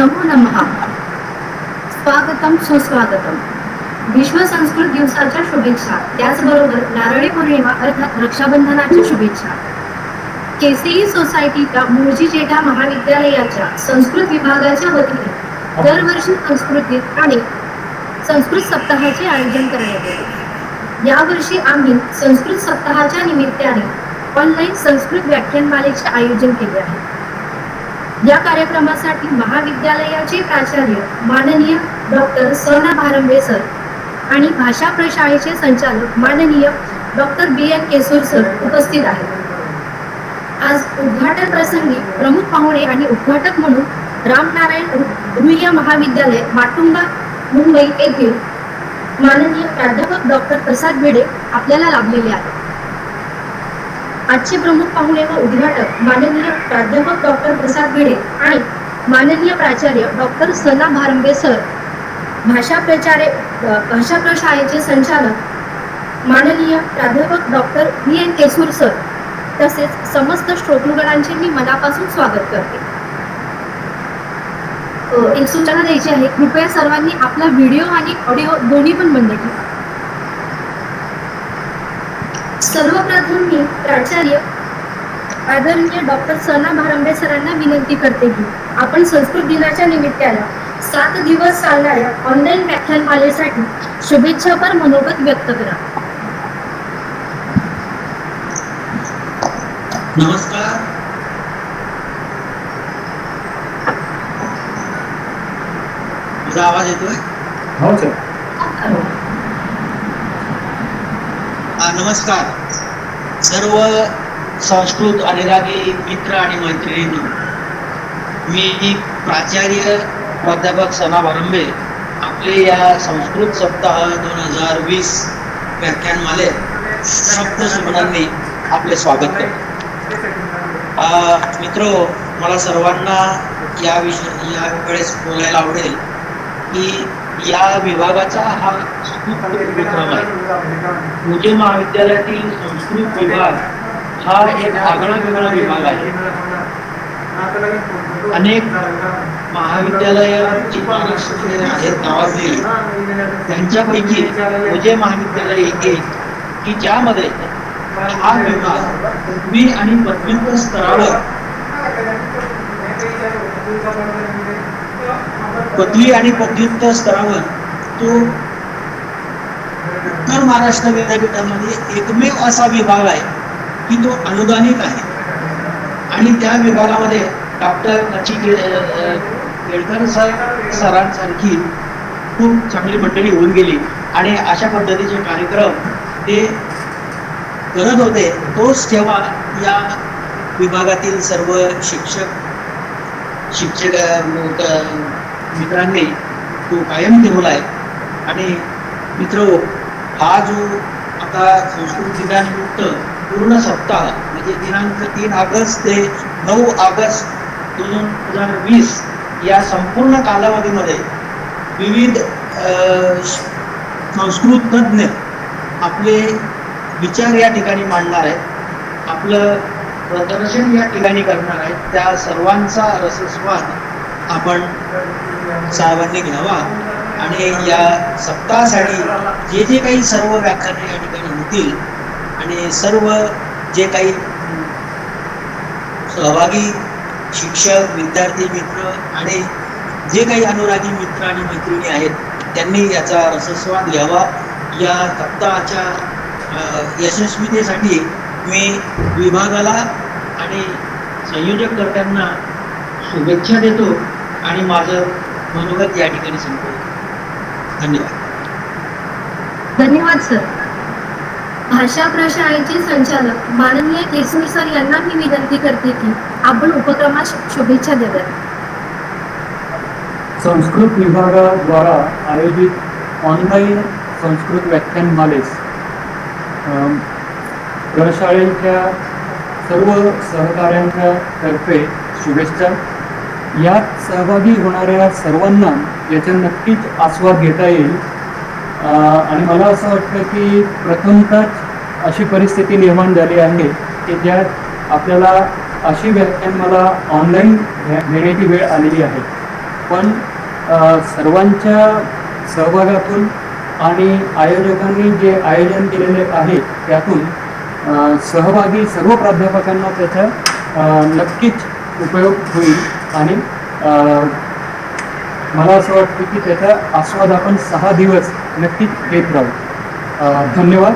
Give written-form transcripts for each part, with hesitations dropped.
नमो नमः. स्वागतम सुस्वागतम. विश्व संस्कृत दिवसाच्या शुभेच्छा. त्याचबरोबर नारळी पौर्णिमा अर्थात रक्षाबंधनाच्या शुभेच्छा. केसीई सोसायटीच्या मूळजी जेठा महाविद्यालयाच्या संस्कृत विभागाच्या वतीने दरवर्षी संस्कृतीत आणि संस्कृत सप्ताहाचे आयोजन करण्यात येते. यावर्षी आम्ही संस्कृत सप्ताहाच्या निमित्ताने ऑनलाईन संस्कृत व्याख्यानमालेचे आयोजन केले आहे. या कार्यक्रमासाठी महाविद्यालयाचे प्राचार्य माननीय डॉक्टर स ना भारंबे सर आणि भाषा प्रशाळेचे संचालक माननीय डॉक्टर BN केसूर सर उपस्थित आहेत. आज उद्घाटन प्रसंगी प्रमुख पाहुणे आणि उद्घाटक म्हणून रामनारायण रुईया महाविद्यालय माटुंगा मुंबई येथील माननीय प्राध्यापक डॉक्टर प्रसाद भिडे आपल्याला लाभलेले आहेत. आजचे प्रमुख पाहुणे व उद्घाटक माननीय प्राध्यापक डॉक्टर प्रसाद भिडे आणि माननीय प्राचार्य डॉक्टर स ना भारंबे सर, भाषा प्रशाळेचे संचालक माननीय प्राध्यापक डॉक्टर BN केसूर सर तसेच समस्त श्रोतृगणांचे मी मनापासून स्वागत करते. एक सूचना द्यायची आहे, कृपया सर्वांनी आपला व्हिडिओ आणि ऑडिओ दोन्ही पण बंद ठेवा. सर्वप्रथम मी प्राचार्य आदरणीय डॉक्टर सना भारंबे सरांना विनंती करते की आपण संस्कृत दिनाच्या निमित्तानं 7 दिवस चालणाऱ्या ऑनलाईन व्याख्यानमालेसाठी शुभेच्छापर मनोगत व्यक्त करा. नमस्कार. माझा आवाज येतोय? हो सर. नमस्कार सर्व संस्कृत अनुरागी मित्र आणि मैत्रिणींनो. मी प्राचार्य प्राध्यापक सना भारंबे आपले या संस्कृत सप्ताह 2020 व्याख्यानमालेत शब्द सुमनांनी आपले स्वागत करतो. मित्रो, मला सर्वांना या वेळेस बोलायला आवडेल की या विभागाचा हा खूप उपक्रम आहे. पुणे महाविद्यालयातील संस्कृत विभाग हा एक आगळा वेगळा विभाग आहे. अनेक महाविद्यालयाची आहेत नावाजलेली, त्यांच्यापैकी पुणे महाविद्यालय एक की ज्यामध्ये हा विभाग पदवी आणि पदव्युत्तर स्तरावर तो उत्तर महाराष्ट्र विद्यापीठामध्ये एकमेव असा विभाग आहे की तो अनुदानित आहे. आणि त्या विभागामध्ये डॉक्टर केळकर सरांसारखी खूप चांगली मंडळी होऊन गेली आणि अशा पद्धतीचे कार्यक्रम ते करत होते. तोच तेव्हा या विभागातील सर्व शिक्षक मित्रांनी तो कायम ठेवलाय. आणि मित्र, हा जो आता संस्कृत दिनानिमित्त पूर्ण सप्ताह म्हणजे दिनांक 3 ऑगस्ट ते 9 ऑगस्ट 2020 या संपूर्ण कालावधीमध्ये विविध संस्कृत तज्ञ आपले विचार या ठिकाणी मांडणार आहेत, आपलं प्रदर्शन या ठिकाणी करणार आहेत. त्या सर्वांचा रसस्वाद आपण सर्वांनी घ्यावा आणि या सप्ताहासाठी जे काही सर्व व्याख्याने या ठिकाणी होतील आणि सर्व जे काही सहभागी शिक्षक, विद्यार्थी मित्र आणि जे काही अनुरागी मित्र आणि मैत्रिणी आहेत त्यांनी याचा रसस्वाद घ्यावा. या सप्ताहाच्या यशस्वीतेसाठी मी विभागाला आणि संयोजककर्त्यांना शुभेच्छा देतो आणि माझं मनोगत या ठिकाणी संपवतो. धन्यवाद. धन्यवाद सर. भाषा प्रशाळेचे संचालक माननीय केसरी सर यांना मी विनंती करते की आपण उपक्रमास शुभेच्छा द्याव्यात. संस्कृत विभागाद्वारा आयोजित ऑनलाईन संस्कृत व्याख्यानमालेस प्रशाळेच्या सर्व सहकाऱ्यांच्या तर्फे शुभेच्छा. यात सहभागी होणाऱ्या सर्वांना याचा नक्कीच आस्वाद घेता येईल. आणि मला असं वाटतं की प्रथमतः अशी परिस्थिती निर्माण झाली आहे की ज्यात आपल्याला अशी व्याख्यानमाला ऑनलाईन घेण्याची वेळ आलेली आहे. पण सर्वांच्या सहभागातून आणि आयोजकांनी जे आयोजन केलेले आहे त्यातून सहभागी सर्व प्राध्यापकांना त्याचा नक्कीच उपयोग होईल आणि मला असं वाटतं की त्याचा आस्वाद आपण 6 दिवस नक्कीच घेत राहू. धन्यवाद.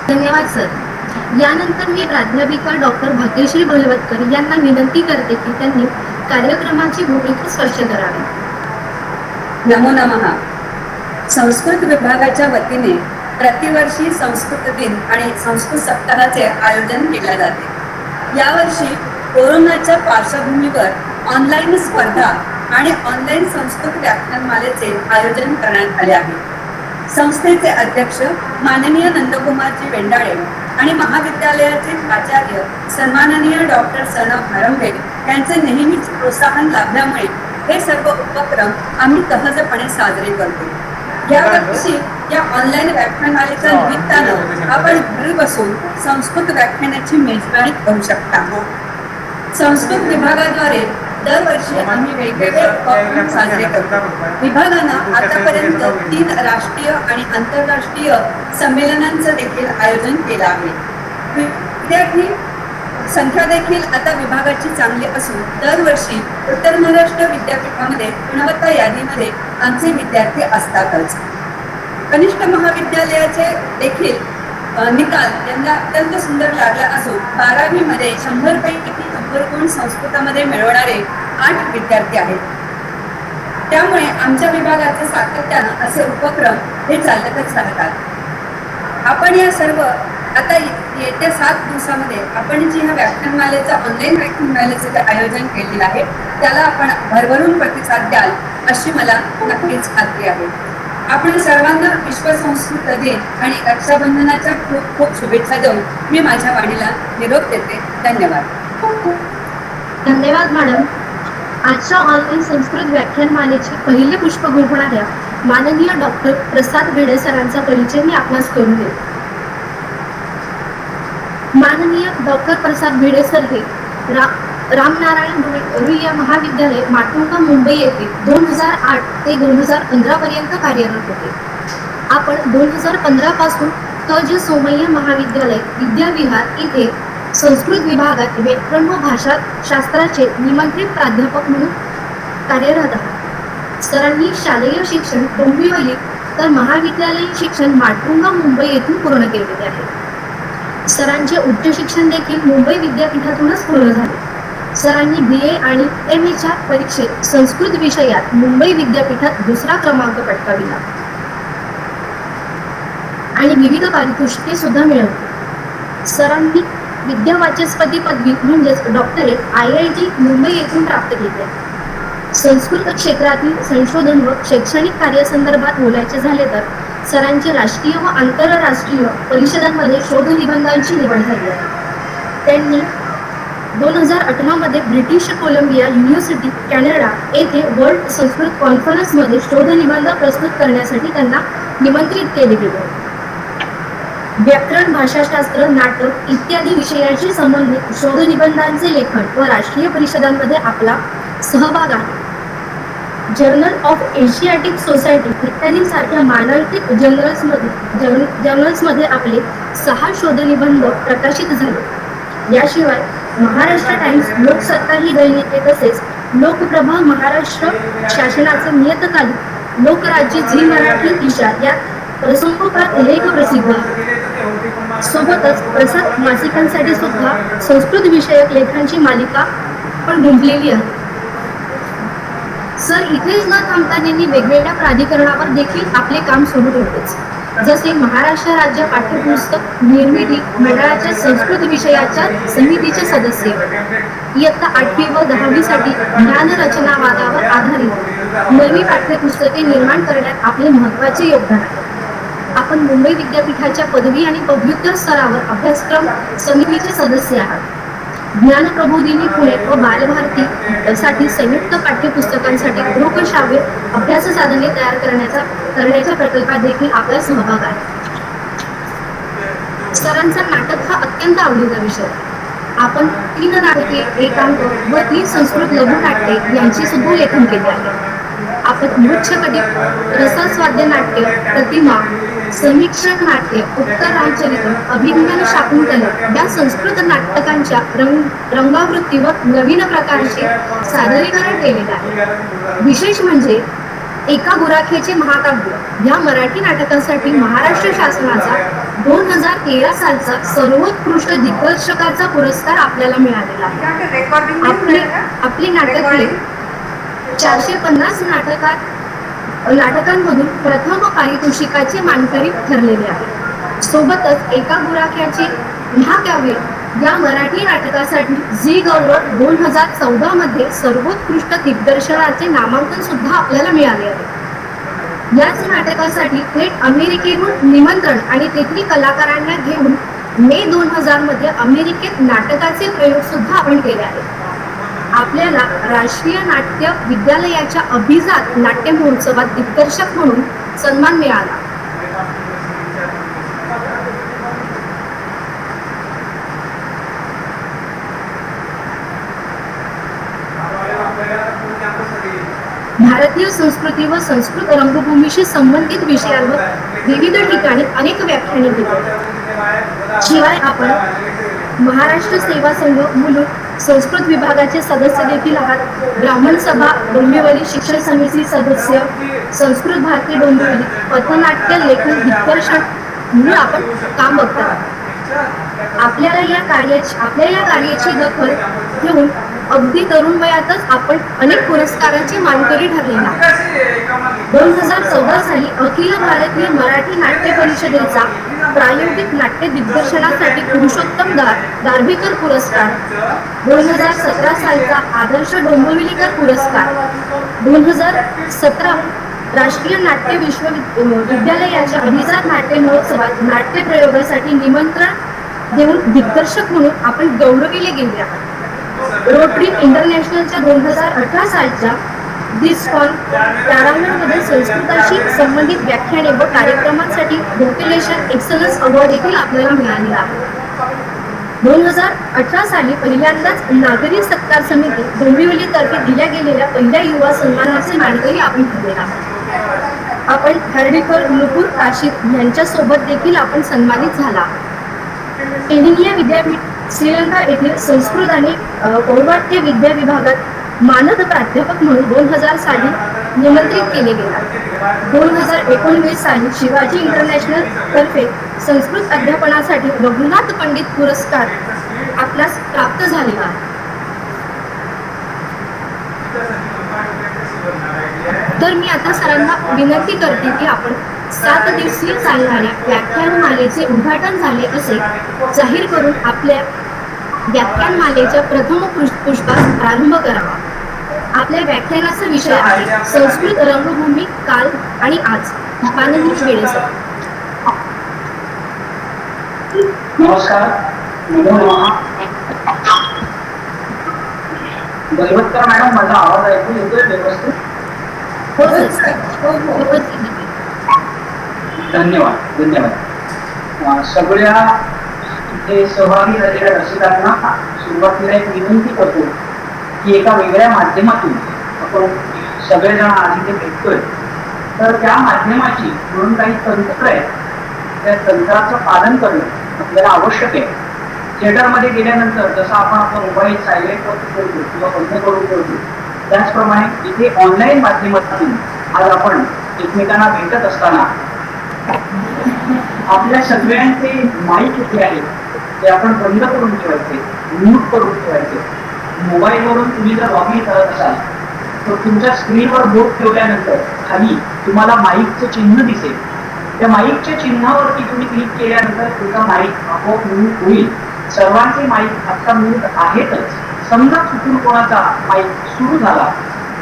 धन्यवाद सर. यानंतर मी प्राध्यापिका डॉक्टर भाग्यश्री बलवतकर यांना विनंती करते की त्यांनी कार्यक्रमाची भूमिका स्पष्ट करावी. नमो नमः. संस्कृत विभागाच्या वतीने प्रतिवर्षी संस्कृत दिन आणि संस्कृत सप्ताहाचे आयोजन केले जाते. यावर्षी कोरोनाच्या पार्श्वभूमीवर ऑनलाईन स्पर्धा आणि ऑनलाईन संस्कृत व्याख्यानमालेचे आयोजन करण्यात आले आहे. संस्थेचे अध्यक्ष माननीय नंदकुमारजी वेंडाळे आणि महाविद्यालयाचे प्राचार्य सन्माननीय डॉक्टर सना भारंबे यांचे नेहमीच प्रोत्साहन लाभल्यामुळे हे सर्व उपक्रम आम्ही सहजपणे साजरे करतो. यावर्षी या ऑनलाईन व्याख्यानमालेच्या निमित्तानं आपण घरी बसून संस्कृत व्याख्यानाची मेजबानी करू शकता. संस्कृत विभागाद्वारे दरवर्षी आम्ही वेगवेगळे उपक्रम साजरे करतो. विभागानं आतापर्यंत 3 राष्ट्रीय आणि आंतरराष्ट्रीय संमेलनांचं देखील आयोजन केलं आहे. विद्यार्थी संख्या देखील आता विभागाची चांगली असून दरवर्षी उत्तर महाराष्ट्र विद्यापीठामध्ये गुणवत्ता यादीमध्ये आमचे विद्यार्थी असतातच. कनिष्ठ महाविद्यालयाचे देखील निकाल यंदा अत्यंत सुंदर लागला असून 12वी मध्ये 100 पैकी 90 गुण संस्कृतामध्ये मिळवणारे 8 विद्यार्थी आहेत. त्यामुळे आमच्या विभागाचे सातत्यानं असे उपक्रम हे चालतच राहतात. आपण या सर्व आता येत्या 7 दिवसामध्ये आपण जी ह्या व्याख्यानमालेचं ऑनलाईन व्याख्यानमालेचं जे आयोजन केलेलं आहे त्याला आपण भरभरून प्रतिसाद द्याल अशी मला नक्कीच खात्री आहे. आपण सर्वांना विश्व संस्कृत दिन आणि रक्षाबंधनाच्या खूप खूप शुभेच्छा देऊन मी माझ्या वाणीला निरोप देते. धन्यवाद. धन्यवाद मॅडम. आजच्या ऑनलाईन संस्कृत व्याख्यानमालेचे पहिले पुष्प गुंफणाऱ्या माननीय डॉक्टर प्रसाद भिडे सरांचा परिचय मी आपणास करून देते. माननीय डॉक्टर प्रसाद भिडे सर हे रामनारायण रुईया महाविद्यालय माटुंगा मुंबई येथे 2008 ते 2015 पर्यंत कार्यरत होते. आपण 2015 पासून तज सोमय्या महाविद्यालय विद्याविहार इथे संस्कृत विभागात व्याकरण व भाषा शास्त्राचे निमंत्रित प्राध्यापक म्हणून कार्यरत आहात. सरांनी शालेय शिक्षण डोंबिवली तर महाविद्यालयीन शिक्षण माटुंगा मुंबई येथून पूर्ण केलेले आहे. सरांचे उच्च शिक्षण देखील मुंबई विद्यापीठातूनच पूर्ण झाले. सरांनी BA आणि MA परीक्षेत संस्कृत विषयात मुंबई विद्यापीठात 2रा क्रमांक पटकाविला आणि विविध पारितोषिके सुद्धा मिळवली. सरांनी विद्यावाचस्पती पदवी म्हणजेच डॉक्टरेट IIT मुंबई येथून प्राप्त केली. संस्कृत क्षेत्रातील संशोधन व शैक्षणिक कार्यासंदर्भात बोलायचे झाले तर सरांची राष्ट्रीय व आंतरराष्ट्रीय परिषदांमध्ये शोध निबंधांची निवड झाली आहे. त्यांनी 2018 मध्ये ब्रिटिश कोलंबिया युनिव्हर्सिटी कॅनडा येथे वर्ल्ड संस्कृत कॉन्फरन्समध्ये शोध निबंध प्रस्तुत करण्यासाठी त्यांना निमंत्रित केले गेले. व्याकरण भाषाशास्त्र नाटक इत्यादी विषयाशी संबंधित शोध निबंधांचे लेखन व राष्ट्रीय परिषदांमध्ये आपला सहभाग आहे. जर्नल ऑफ एशियाटिक सोसायटी इत्यादींसारख्या मानांकित जर्नल्समध्ये आपले 6 शोधनिबंध प्रकाशित झाले. याशिवाय महाराष्ट्र टाइम्स, लोकसत्ता ही दैनिके तसेच लोकप्रभा महाराष्ट्र शासनाचे नियतकालिक लोकराज्य झी मराठी दिशा या प्रसंगोपात लेख प्रसिद्ध आहेत. सोबतच प्रसाद मासिकांसाठी सुद्धा संस्कृत विषयक लेखांची मालिका पण गुंफलेली आहे. सर इथेच न थांबता त्यांनी वेगवेगळ्या प्राधिकरणावर देखील आपले काम सुरू ठेवतेच. जसे महाराष्ट्र राज्य पाठ्यपुस्तक निर्मिती मंडळाच्या संस्कृत विषयाच्या समितीचे सदस्य, इयत्ता 8वी व 10वी साठी ज्ञानरचनावादावर आधारित नवी पाठ्यपुस्तके निर्माण करण्यात आपले महत्त्वाचे योगदान आहे. आपण मुंबई विद्यापीठाच्या पदवी आणि पदव्युत्तर स्तरावर अभ्यासक्रम समितीचे सदस्य आहात. ज्ञानप्रबोधिनी पुणे व बालभारती साठी संयुक्त पाठ्यपुस्तकांसाठी गृहश्राव्य अभ्यास साधने तयार करण्याच्या प्रकल्पात देखील आपला सहभाग आहे. सरांचा नाटक हा अत्यंत आवडीचा विषय. आपण 3 नाटके, एकांक व 3 संस्कृत लघुनाट्ये यांची सुद्धा लेखन केले आहे. आपण मृच्छकटी, रसास्वाद्य नाट्य, प्रतिमा, समीक्षण नाट्य, उत्तर रामचरित्र, अभिज्ञान शाकुंतल या संस्कृत नाटकांच्या रंगावृत्ती व नवीन प्रकारचे सादरीकरण केलेले आहे. विशेष म्हणजे एका गुराख्याचे महाकाव्य या मराठी नाटकासाठी महाराष्ट्र शासनाचा 2013 सालचा सर्वोत्कृष्ट दिग्दर्शकाचा पुरस्कार आपल्याला मिळालेला आहे. आपले नाटक 450 नाटकांमधून प्रथम पारितोषिकाचे मानकरी ठरलेले आहे. सोबतच एका गुराख्याचे महाकाव्य या मराठी नाटकासाठी झी गौरव 2014 मध्ये सर्वोत्कृष्ट दिग्दर्शनाचे नामांकन सुद्धा आपल्याला मिळाले आहे. याच नाटकासाठी थेट अमेरिकेहून निमंत्रण आणि तेथील कलाकारांना घेऊन मे 2000 मध्ये अमेरिकेत नाटकाचे प्रयोग सुद्धा आपण केले आहेत. आपल्याला राष्ट्रीय नाट्य विद्यालयाच्या अभिजात नाट्य महोत्सवात दिग्दर्शक म्हणून सन्मान मिळाला. भारतीय संस्कृती व संस्कृत रंगभूमीशी संबंधित विषयांवर विविध ठिकाणी अनेक व्याख्याने दिली. शिवाय आपण महाराष्ट्र सेवा संघ मुलुंड संस्कृत विभागाचे सदस्य देखील आहात. ब्राह्मण सभा डोंबिवली शिक्षण समिती सदस्य, संस्कृत भारती डोंबिवली, पथनाट्य लेखन दिग्दर्शन म्हणून आपण काम बघतात. आपल्या या कार्याची दखल घेऊन अगदी तरुण वयातच आपण अनेक पुरस्कारांचे मानकरी ठरलेला. 2014 साली अखिल भारतीय मराठी नाट्य परिषदेचा प्रायोगिक नाट्य दिग्दर्शनासाठी पुरुषोत्तम दार्भिकर पुरस्कार, 2017 सालचा आदर्श डोंबिवलीकर पुरस्कार, 2017 राष्ट्रीय नाट्य विश्वविद्यालयाच्या अभिजात नाट्य महोत्सवात नाट्य प्रयोगासाठी निमंत्रण देऊन दिग्दर्शक म्हणून आपण गौरविले गेले आहात. रोटरी इंटरनॅशनलच्या 2018 सालच्या डिस्कॉन टॅरामेंटमध्ये संस्कृताशी संबंधित व्याख्याने व कार्यक्रमांसाठी व्होकेलेशन एक्सलन्स अवॉर्ड देखील आपल्याला मिळालेला आहे. 2018 साली पहिल्यांदाच नागरी सत्कार समिती डोंबिवलीतर्फे दिल्या गेलेल्या पहिल्या युवा सन्मानाचे मानकरी आपण ठरलेला आहोत. आपण हर्डीकर नुपूर काशीद यांच्यासोबत देखील आपण सन्मानित झाला. केनिया विद्यापीठ श्रीलंका येथील संस्कृत आणि पौर्वात्य विद्या विभागात मानद प्राध्यापक म्हणून 2000 साली निमंत्रित केले गेले. 2019 साली शिवाजी इंटरनॅशनल तर्फे संस्कृत अध्यापनासाठी रघुनाथ पंडित पुरस्कार आपल्यास प्राप्त झालेला आहे. तर मी आता सरांना विनंती करते की आपण 7 दिवसीय चालणाऱ्या व्याख्यानमालेचे उद्घाटन झाले असे जाहीर करून आपल्या व्याख्यानमालेच्या प्रथम पुष्पास प्रारंभ करावा. आपल्या व्याख्यानाचा विषय आहे संस्कृत रंगभूमी काल आणि आज. माननीय वेळे सर. नमस्कार. दलवतकर मॅडम, माझा आवाज ऐकू येतोय व्यवस्थित? हो सर. धन्यवाद. सगळ्या इथे सहभागी झालेल्या रसिकांना सुरुवातीला एक विनंती करतो की एका वेगळ्या माध्यमातून आपण सगळेजण आज इथे भेटतोय, तर त्या माध्यमाची म्हणून काही तंत्र आहे, त्या तंत्राचं पालन करणं आपल्याला आवश्यक आहे. थिएटरमध्ये गेल्यानंतर जसं आपण आपला मोबाईल सायलेंट करतो किंवा बंद करून ठेवतो, त्याचप्रमाणे इथे ऑनलाईन माध्यमातून आज आपण एकमेकांना भेटत असताना आपल्या सगळ्यांचे माईक कुठले आहेत ते आपण बंद करून ठेवायचे, म्यूट करून ठेवायचे. मोबाईलवरून तुम्ही जर लॉग इन करत असाल तर तुमच्या स्क्रीनवर बोट ठेवल्यानंतर खाली तुम्हाला माईकचं चिन्ह दिसेल. त्या माईकच्या चिन्हावरती तुम्ही क्लिक केल्यानंतर तुमचा माईक आपोआप म्यूट होईल. सर्वांचे माईक आता म्यूट आहेतच. समजा चुकून कोणाचा माईक सुरू झाला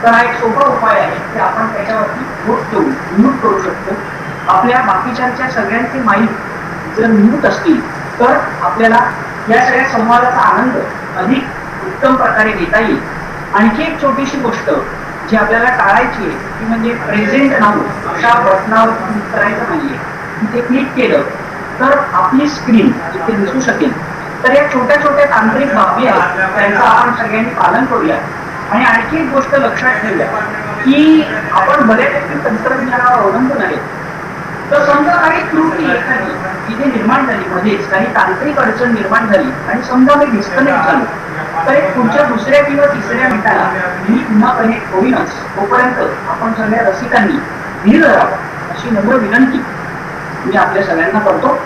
तर हा एक सोपा उपाय आहे की आपण त्याच्यावरती बोट ठेवून म्यूट करू शकतो. आपल्या बाकीच्यांच्या सगळ्यांचे माईक जर म्यूट असतील तर आपल्याला या सगळ्या संवादाचा आनंद अधिक उत्तम प्रकारे घेता येईल. आणखी एक छोटीशी गोष्ट जी आपल्याला टाळायची आहे ती म्हणजे प्रेझेंट नाऊ अशा बटनावर क्लिक करायचं नाहीये. तिथे क्लिक केलं तर आपली स्क्रीन इथे दिसू शकेल. तर या छोट्या छोट्या तांत्रिक बाबी आहेत, त्यांचं आपण सगळ्यांनी पालन करूया. आणि आणखी एक गोष्ट लक्षात ठेवूया की आपण बऱ्यापैकी तंत्रज्ञानावर अवलंबून आहे. तर समजा काही त्रुटी एखादी तिथे निर्माण झाली, मध्येच काही तांत्रिक अडचण निर्माण झाली आणि समजा मी डिस्कनेक्ट झालो, तर एक पुढच्या दुसऱ्या किंवा तिसऱ्या मिनिटाला मी पुन्हा कनेक्ट होईनच. तोपर्यंत आपण सगळ्या रसिकांनी धीर धरावं अशी नम्र विनंती मी आपल्या सगळ्यांना करतो.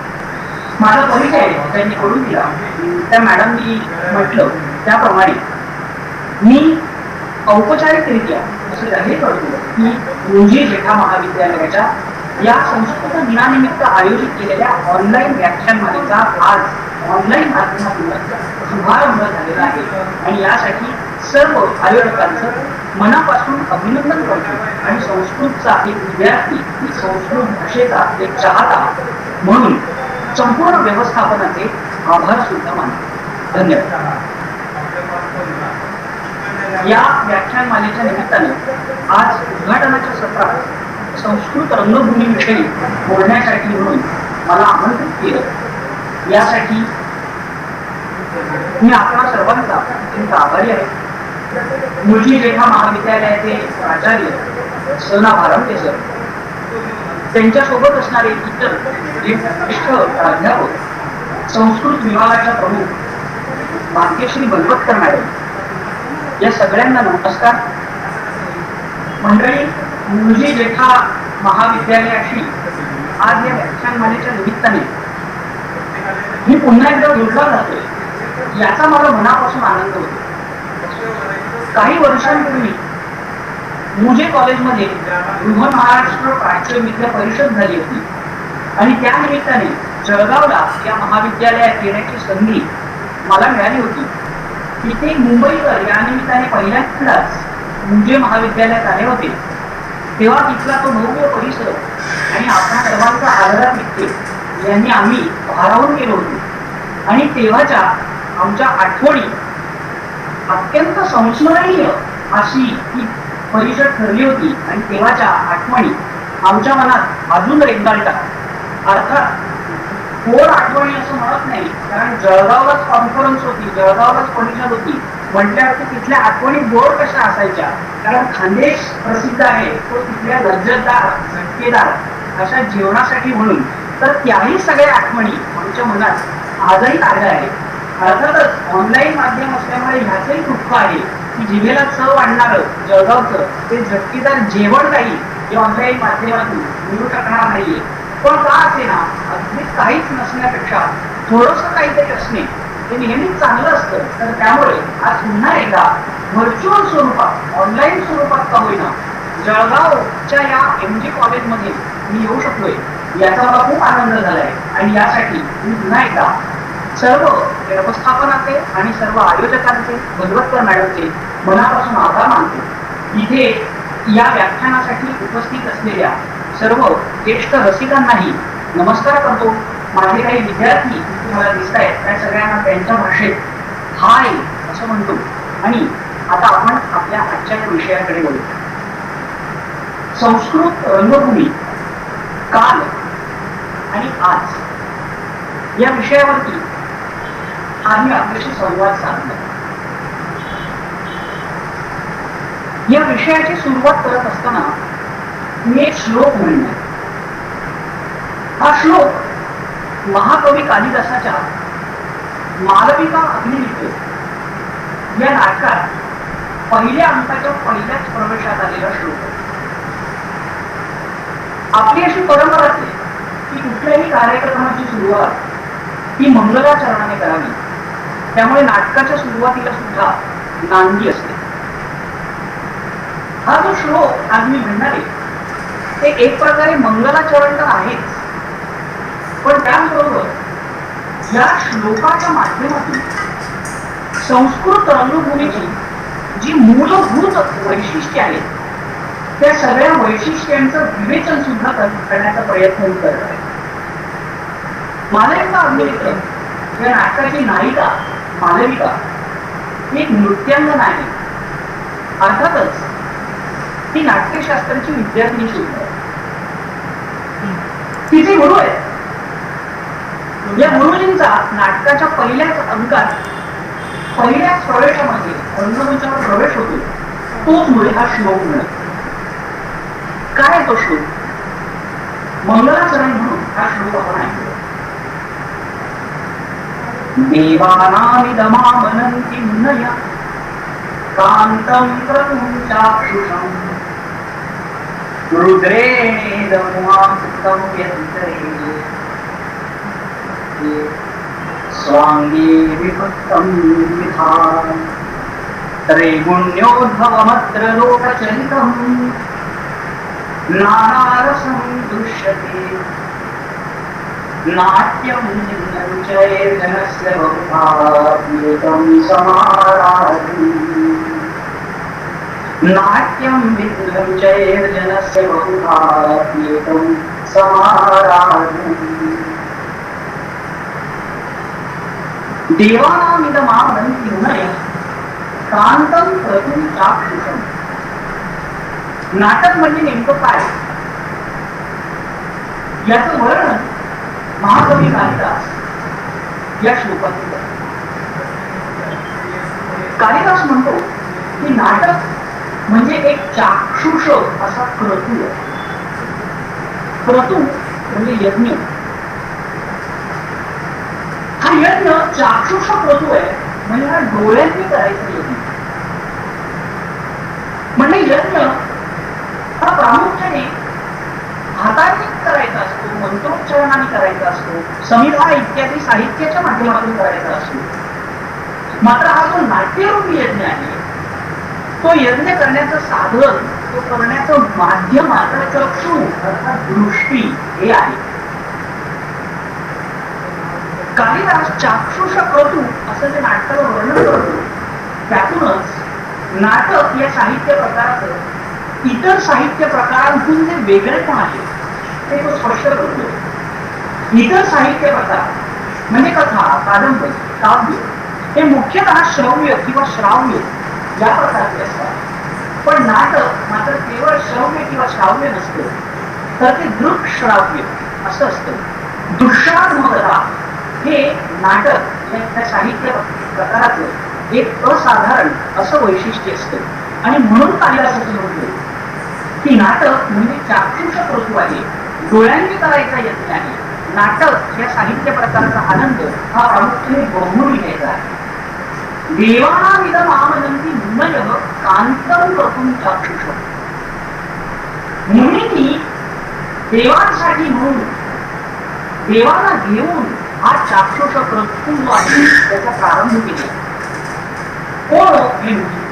माझा परिचय त्यांनी करून दिला. त्या मॅडमनी म्हटलं त्याप्रमाणे मी औपचारिकरित्या असं जाहीर करतो की रोजी जेठा महाविद्यालयाच्या या संस्कृत दिनानिमित्त आयोजित केलेल्या ऑनलाईन व्याख्यानमालेचा आज ऑनलाईन माध्यमातून शुभारंभ झालेला आहे. आणि यासाठी सर्व आयोजकांचं मनापासून अभिनंदन करतो. आणि संस्कृतचा एक विद्यार्थी, संस्कृत भाषेचा एक चाहता म्हणून संपूर्ण व्यवस्थापनाचे आभार सुद्धा मानतो. धन्यवाद. या व्याख्यानमालेच्या निमित्तानं आज उद्घाटनाच्या सत्रात संस्कृत रंगभूमीविषयी बोलण्यासाठी म्हणून मला आमंत्रित केलं. यासाठी मी आपल्या सर्वांचा अत्यंत आभारी आहे. मुळजी जेठा महाविद्यालयाचे प्राचार्य सना भारमते सर, त्यांच्यासोबत असणारे इतर ज्येष्ठ प्राध्यापक, संस्कृत विभागाच्या प्रमुख भाग्यश्री बलवतकर मॅडम या सगळ्यांना नमस्कार. मंडळी, मुळजी जेठा महाविद्यालयाशी आज या व्याख्यानमालेच्या निमित्ताने मी पुन्हा एकदा जोडला जातोय याचा मला मनापासून आनंद होतो. काही वर्षांपूर्वी मुझे कॉलेजमध्ये महाराष्ट्र प्राच्यविद्या परिषद झाली होती आणि त्या निमित्ताने जळगावला या महाविद्यालयात येण्याची संधी मला मिळाली होती. तिथे मुंबईकर या निमित्ताने पहिल्यांदाच मुझे महाविद्यालयात आले होते. तेव्हा तिथला तो भव्य परिसर आणि आपल्या सर्वांचा आदरातिथ्य यांनी आम्ही भारावून गेलो होतो आणि तेव्हाच्या आमच्या आठवणी अत्यंत संस्मरणीय अशी ही परिषद ठरली होती आणि तेव्हाच्या आठवणी आमच्या मनात अजून रेंगाळतात. अर्थात गोड आठवणी असं म्हणत नाही, कारण जळगावलाच कॉन्फरन्स होती, जळगावलाच परिषद होती म्हटल्यावरती तिथल्या आठवणी गोड कशा असायच्या, कारण खानदेश प्रसिद्ध आहे तो तिथल्या लज्जतदार झटकेदार अशा जेवणासाठी म्हणून. तर त्याही सगळ्या आठवणी आमच्या मनात आजही ताज्या आहेत. अर्थातच ऑनलाईन माध्यम असल्यामुळे ह्याचंही दुःख आहे की जिभेला चव आणणारं जळगावचं ते झटकेदार जेवण काही जे ऑनलाईन माध्यमातून मिळू शकणार नाहीये. पण का असे ना, अगदीच काहीच नसण्यापेक्षा थोडंसं काहीतरी असणे हे नेहमीच चांगलं असतं. तर त्यामुळे आज पुन्हा एकदा व्हर्च्युअल स्वरूपात ऑनलाईन स्वरूपात का होईना जळगावच्या या MG कॉलेजमध्ये मी येऊ शकलोय याचा मला खूप आनंद झालाय आणि यासाठी मी पुन्हा एकदा सर्व व्यवस्थापनाचे आणि सर्व आयोजकांचे, बलवतकर मॅडमचे मनापासून आभार मानतो. इथे या व्याख्यानासाठी उपस्थित असलेल्या सर्व ज्येष्ठ रसिकांनाही नमस्कार करतो. माझे काही विद्यार्थी तुम्हाला दिसत आहेत त्या सगळ्यांना त्यांच्या भाषेत हाय असं म्हणतो. आणि आता आपण आपल्या आजच्या या विषयाकडे बोलू. संस्कृत रंगभूमी काल आणि आज या विषयावरती आम्ही आपल्याशी संवाद साधला. या विषयाची सुरुवात करत असताना मी एक श्लोक म्हणणार. हा श्लोक महाकवी कालिदासाच्या मालविका अग्निमित्र या नाटकात पहिल्या अंकाच्या पहिल्याच प्रवेशात आलेला श्लोक. आपली अशी परंपरा असते की कुठल्याही कार्यक्रमाची सुरुवात ही मंगलाचरणाने करावी. त्यामुळे नाटकाच्या सुरुवातीला सुद्धा नांदी असते. हा जो श्लोक आज मी म्हणणार आहे ते एक प्रकारे मंगलाचरण तर आहेच, पण त्याचबरोबर या श्लोकाच्या माध्यमातून संस्कृत रंगभूमीची जी मूलभूत वैशिष्ट्ये आहेत त्या सगळ्या वैशिष्ट्यांचं विवेचन सुद्धा करण्याचा प्रयत्न करत आहे. मालविका अग्निमित्र या नाटकाची नायिका मालविका ही एक नृत्यांगना आहे. अर्थातच ती नाट्यशास्त्राची विद्यार्थिनी सुद्धा आहे. तिचे गुरु आहे. या गुरुजींचा नाटकाच्या पहिल्याच अंकात पहिल्याच प्रवेशामध्ये रंगमंचावर प्रवेश होतो. तोच मुळे हा श्लोक मिळत. काय तो श्लोक? मंगलाचरण म्हणून हा श्लोक आपण ऐकतो. देवानामिदमामनन्ति मुनयः कान्तं क्रतुं चाक्षुषं रुद्रेणेदमुहांसुतं यतितरे स्वाङ्गे विभक्तं विधानं त्रैगुण्योद्भवमत्र लोकचरितं नानारसं दृश्यते नाट्यं जनस्य बहुधात्मेकं समाराधि नाट्यं जनस्य बहुधात्मेकं समाराधि देवानामिदमामनन्ति मुनयः कान्तं क्रतुं चाक्षुषं. नाटक म्हणजे नेमकं काय याचं वर्णन महाकवी कालिदास या श्लोकातून करतो. कालिदास म्हणतो की नाटक म्हणजे एक चाक्षुष असा क्रतू. क्रतू म्हणजे यज्ञ. हा यज्ञ चाक्षुष क्रतू आहे म्हणजे हा डोळ्यांनी करायचं यज्ञ. म्हणजे यज्ञ हा प्रामुख्याने हाताने करायचा असतो, मंत्रोच्चारणाने करायचा असतो, समिधा इत्यादी साहित्याच्या माध्यमातून करायचा असतो. मात्र हा जो नाट्यरूपी यज्ञ आहे तो यज्ञ करण्याचं साधन, तो करण्याचं माध्यम मात्र चक्षु अर्थात दृष्टी हे आहे. कालिदास चाक्षुष क्रतू असं जे नाटकाचं वर्णन करतो त्यातूनच नाटक या साहित्य प्रकाराचं इतर साहित्य प्रकारांतून जे वेगळेपण आहे ते तो स्पष्ट करतो. इतर साहित्य प्रकार म्हणजे कथा, कादंबरी, काव्य हे मुख्यतः श्रव्य किंवा श्राव्य या प्रकारचे असतात. पण नाटक मात्र केवळ श्रव्य किंवा श्राव्य नसतं, तर ते दृक श्राव्य असं असतं. दृश्यात्मकता हे नाटक या साहित्य प्रकाराचं एक असाधारण असं वैशिष्ट्य असतं. आणि म्हणून कालिदासाचं म्हणतो की नाटक म्हणजे चाक्षुष क्रतू आहे, डोळ्यांनी करायचा यज्ञ आहे. नाटक या साहित्य प्रकाराचा आनंद हा प्रामुख्याने बहुमुखी घ्यायचा आहे. देवानामिदम् आमनन्ति मुनयः कान्तं कर्तुं चाक्षुष. मुनींनी देवांसाठी म्हणून देवाला घेऊन हा चाक्षुष क्रतू जो आहे त्याचा प्रारंभ केला. कोण हे मुनी?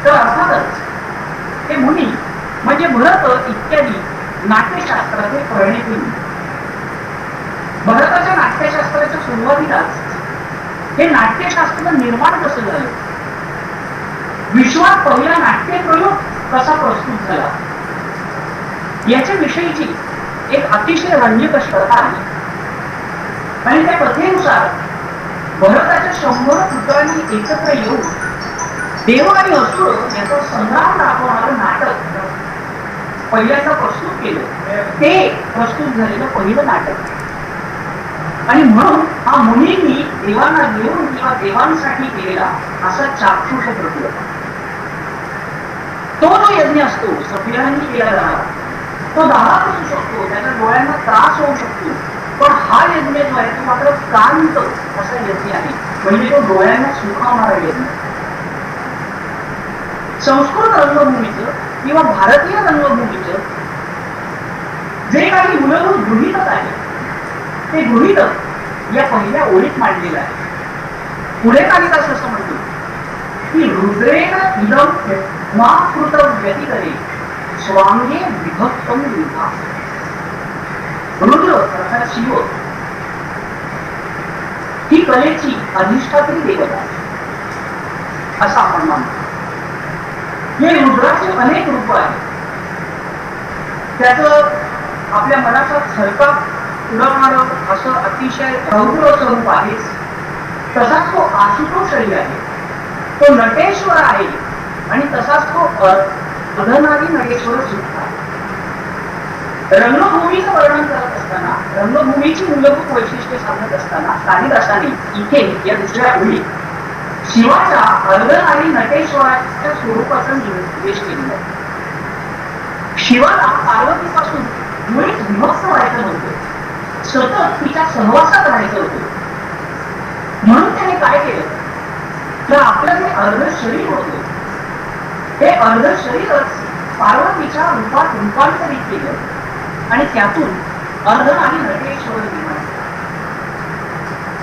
तर अर्थातच हे मुनी म्हणजे भरत इत्यादी नाट्यशास्त्राचे प्रणेते. भरताच्या नाट्यशास्त्राच्या सुरुवातीलाच हे नाट्यशास्त्र निर्माण कसं झालं, विश्वात पहिला नाट्यप्रयोग कसा प्रस्तुत झाला याच्या विषयीची एक अतिशय रंजक स्पर्धा आहे. आणि त्या कथेनुसार भरताच्या 100 पुत्रांनी एकत्र येऊन देव आणि असुर याचा संग्राम दाखवणारं नाटक पहिल्यांदा प्रस्तुत केलं. ते प्रस्तुत झालेलं पहिलं नाटक. आणि म्हणून हा मुनींनी देवांना घेऊन किंवा देवांसाठी केलेला असा चाक्षुष क्रतू. तो जो यज्ञ असतो सफिरांनी केला जाणार तो दारात असू शकतो, त्याच्या डोळ्यांना त्रास होऊ शकतो. पण हा यज्ञ जो आहे तो मात्र कांत असा यज्ञ आहे, म्हणजे तो डोळ्यांना सुखावणारा यज्ञ. संस्कृत रंगभूमीचं किंवा भारतीय रंगभूमीचं जे काही मूलभूत गृहीतक आहे ते गृहीतक या पहिल्या ओळीत मांडलेलं आहे. पुढे कालिदास असं म्हणतो की रुद्रेण इदं माकृतं व्यतिकरे स्वांगे विभक्तं युधा. रुद्र अर्थात शिव ही कलेची अधिष्ठात्री देवता असं आपण मानतो. हे रुद्राचे अनेक रूप आहेत. त्याचं आपल्या मनाचा थरकाप उडवणारं असं अतिशय रौद्र स्वरूप आहे. तसाच तो आशुतोषही आहे, तो नटेश्वर आहे आणि तसाच तो अर्धनारी नटेश्वर सुद्धा आहे. रंगभूमीचं वर्णन करत असताना, रंगभूमीची मूलभूत वैशिष्ट्ये सांगत असताना कालिदासाने इथे या दुसऱ्या ओळीत शिवाच्या अर्धनारी नटेश्वराच्या स्वरूपाचा निर्देश केलेला आहे. शिवाला पार्वतीपासून मुळीच विभक्त व्हायचं नव्हतं, सतत तिच्या सहवासात राहायचं होतं. म्हणून त्याने काय केलं तर आपलं जे अर्ध शरीर होतं हे अर्ध शरीरच पार्वतीच्या रूपात रूपांतरित केलं आणि त्यातून अर्ध आणि नटेश्वर निर्माण.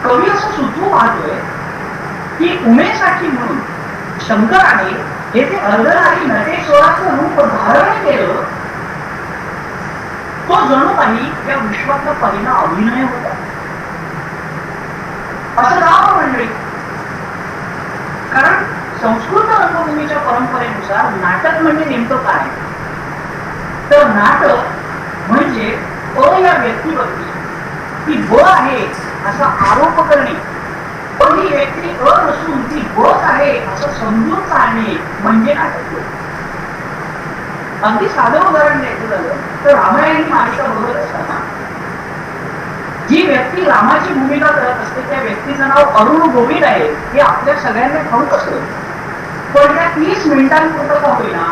कवी असं सुचवू पाहतोय की उमेसाठी म्हणून शंकराने हे ते अर्ध आणि नटेश्वराचं रूप धारण केलं. तो जणू काही या विश्वातला पहिला अभिनय होता असं का मंडळी. कारण संस्कृत रंगभूमीच्या परंपरेनुसार नाटक म्हणजे नेमकं काय, तर नाटक म्हणजे या व्यक्तीवरती ती ब आहे असा आरोप करणे, पण ही व्यक्ती नसून ती बस आहे असं समजून काढणे म्हणजे नाटक. अगदी साधं उदाहरण द्यायचं झालं तर रामायणी मालिका बघत असताना जी व्यक्ती रामाची भूमिका करत असते त्या व्यक्तीचं नाव अरुण गोविंद आहे हे आपल्या सगळ्यांना ठाऊक असतं. पण त्या 30 मिनिटांपुरतं का होईना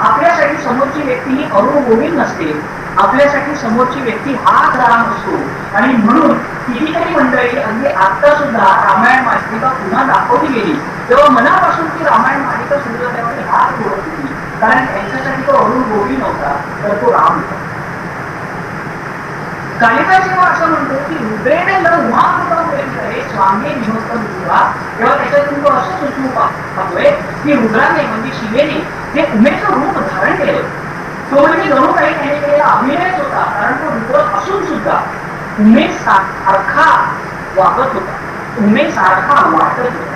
आपल्यासाठी समोरची व्यक्ती ही अरुण गोविंद नसते, आपल्यासाठी समोरची व्यक्ती हाच राम असतो. आणि म्हणून कितीतरी मंडळी अगदी आता सुद्धा रामायण मालिका पुन्हा दाखवली गेली तेव्हा मनापासून ती रामायण मालिका सुरू झाल्यावर हात जोडत होती, कारण त्यांच्यासाठी तो अरुण गोवी नव्हता तर तो राम होता. कालिदास जेव्हा असं म्हणतो की रुद्रेने न उमाकृतरे स्वामी विनोद रुद्रा, तेव्हा त्याच्यातून तो असं सुचवू पाहतोय की रुद्राने म्हणजे शिवेने ते उमेचं रूप धारण केलं. तो म्हणजे जणू काही त्याने केलेला अभिनयच होता, कारण तो रुद्र असून सुद्धा उमेश सारखा वागत होता, उमेश सारखा वाटत होता.